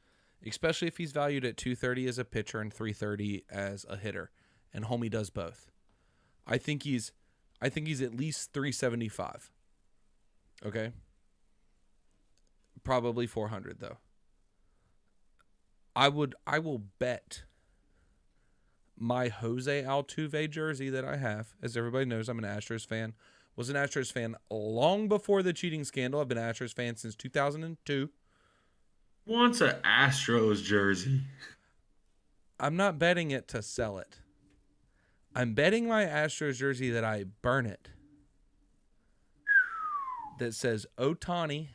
especially if he's valued at 230 as a pitcher and 330 as a hitter, and homie does both. I think he's at least 375. Okay? Probably 400 though. I will bet my Jose Altuve jersey that I have, as everybody knows, I'm an Astros fan. Was an Astros fan long before the cheating scandal. I've been an Astros fan since 2002. Wants a Astros jersey. I'm not betting it to sell it. I'm betting my Astros jersey that I burn it. That says Ohtani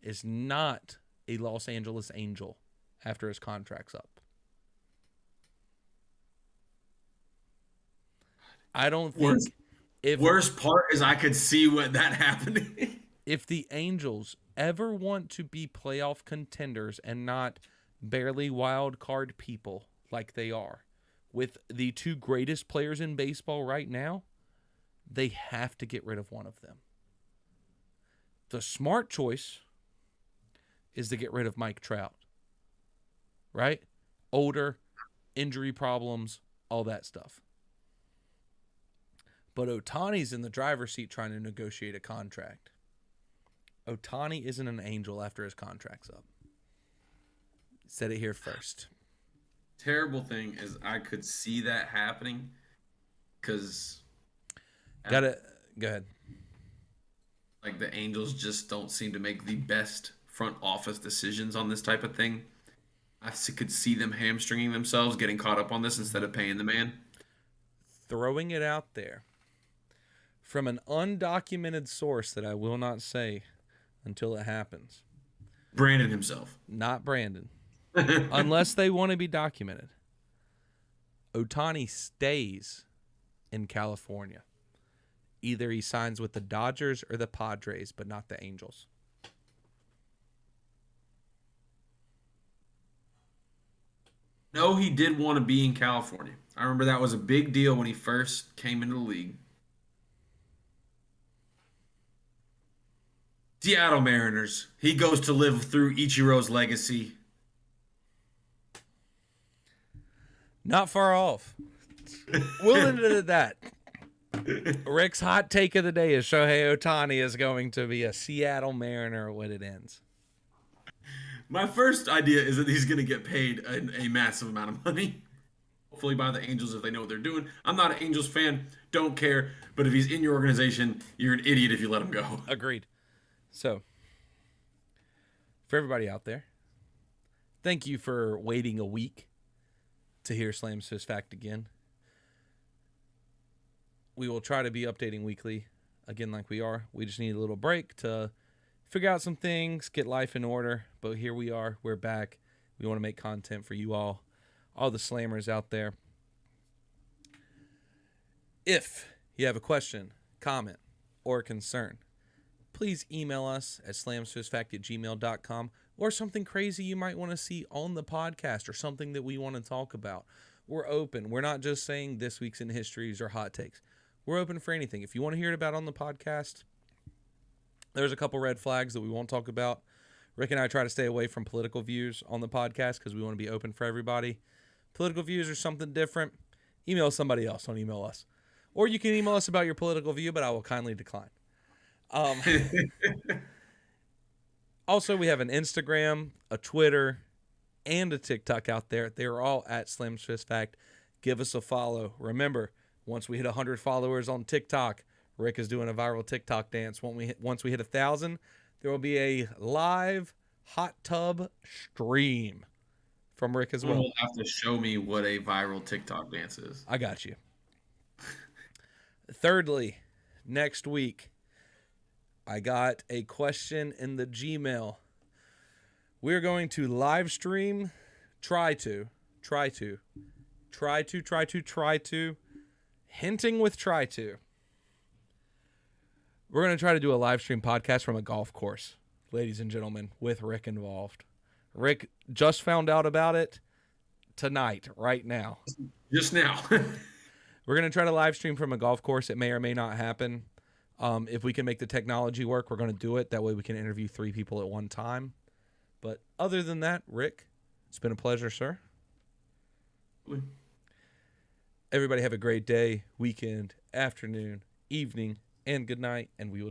is not a Los Angeles Angel after his contract's up. I don't think Worst part is I could see what that happening. if the Angels ever want to be playoff contenders and not barely wild card people like they are, with the two greatest players in baseball right now, they have to get rid of one of them. The smart choice is to get rid of Mike Trout. Right? Older, injury problems, all that stuff. But Ohtani's in the driver's seat trying to negotiate a contract. Ohtani isn't an angel after his contract's up. Said it here first. Terrible thing is I could see that happening because Go ahead. like the Angels just don't seem to make the best front office decisions on this type of thing. Could see them hamstringing themselves, getting caught up on this instead of paying the man. Throwing it out there from an undocumented source that I will not say until it happens. Brandon himself. Not Brandon. Unless they want to be documented. Ohtani stays in California. Either he signs with the Dodgers or the Padres, but not the Angels. No, he did want to be in California. I remember that was a big deal when he first came into the league. Seattle Mariners. He goes to live through Ichiro's legacy. Not far off. We'll end it at that. Rick's hot take of the day is Shohei Ohtani is going to be a Seattle Mariner when it ends. My first idea is that he's going to get paid a massive amount of money. hopefully by the Angels if they know what they're doing. I'm not an Angels fan, don't care. But if he's in your organization, you're an idiot if you let him go. Agreed. So, for everybody out there, thank you for waiting a week to hear Slams Fist Fact again. We will try to be updating weekly again like we are. We just need a little break to figure out some things, get life in order. But here we are. We're back. We want to make content for you all the slammers out there. If you have a question, comment, or concern, please email us at slamsfistfact@gmail.com, or something crazy you might want to see on the podcast or something that we want to talk about. We're open. We're not just saying this week's in histories or hot takes. We're open for anything. If you want to hear it about on the podcast, there's a couple red flags that we won't talk about. Rick and I try to stay away from political views on the podcast because we want to be open for everybody. Political views are something different. Email somebody else. Don't email us. Or you can email us about your political view, but I will kindly decline. Also, we have an Instagram, a Twitter, and a TikTok out there. They're all at Slams Fist Fact. Give us a follow. Remember, once we hit 100 followers on TikTok, Rick is doing a viral TikTok dance. Once we hit 1,000, there will be a live hot tub stream from Rick as well. You'll have to show me what a viral TikTok dance is. I got you. Thirdly, next week, I got a question in the Gmail. We're going to live stream, try to, hinting with try to. We're going to try to do a live stream podcast from a golf course, ladies and gentlemen, with Rick involved. Rick just found out about it tonight, right now. Just now. We're going to try to live stream from a golf course. It may or may not happen. If we can make the technology work, we're going to do it. That way we can interview 3 people at one time. But other than that, Rick, it's been a pleasure, sir. Everybody have a great day, weekend, afternoon, evening, and good night, and we will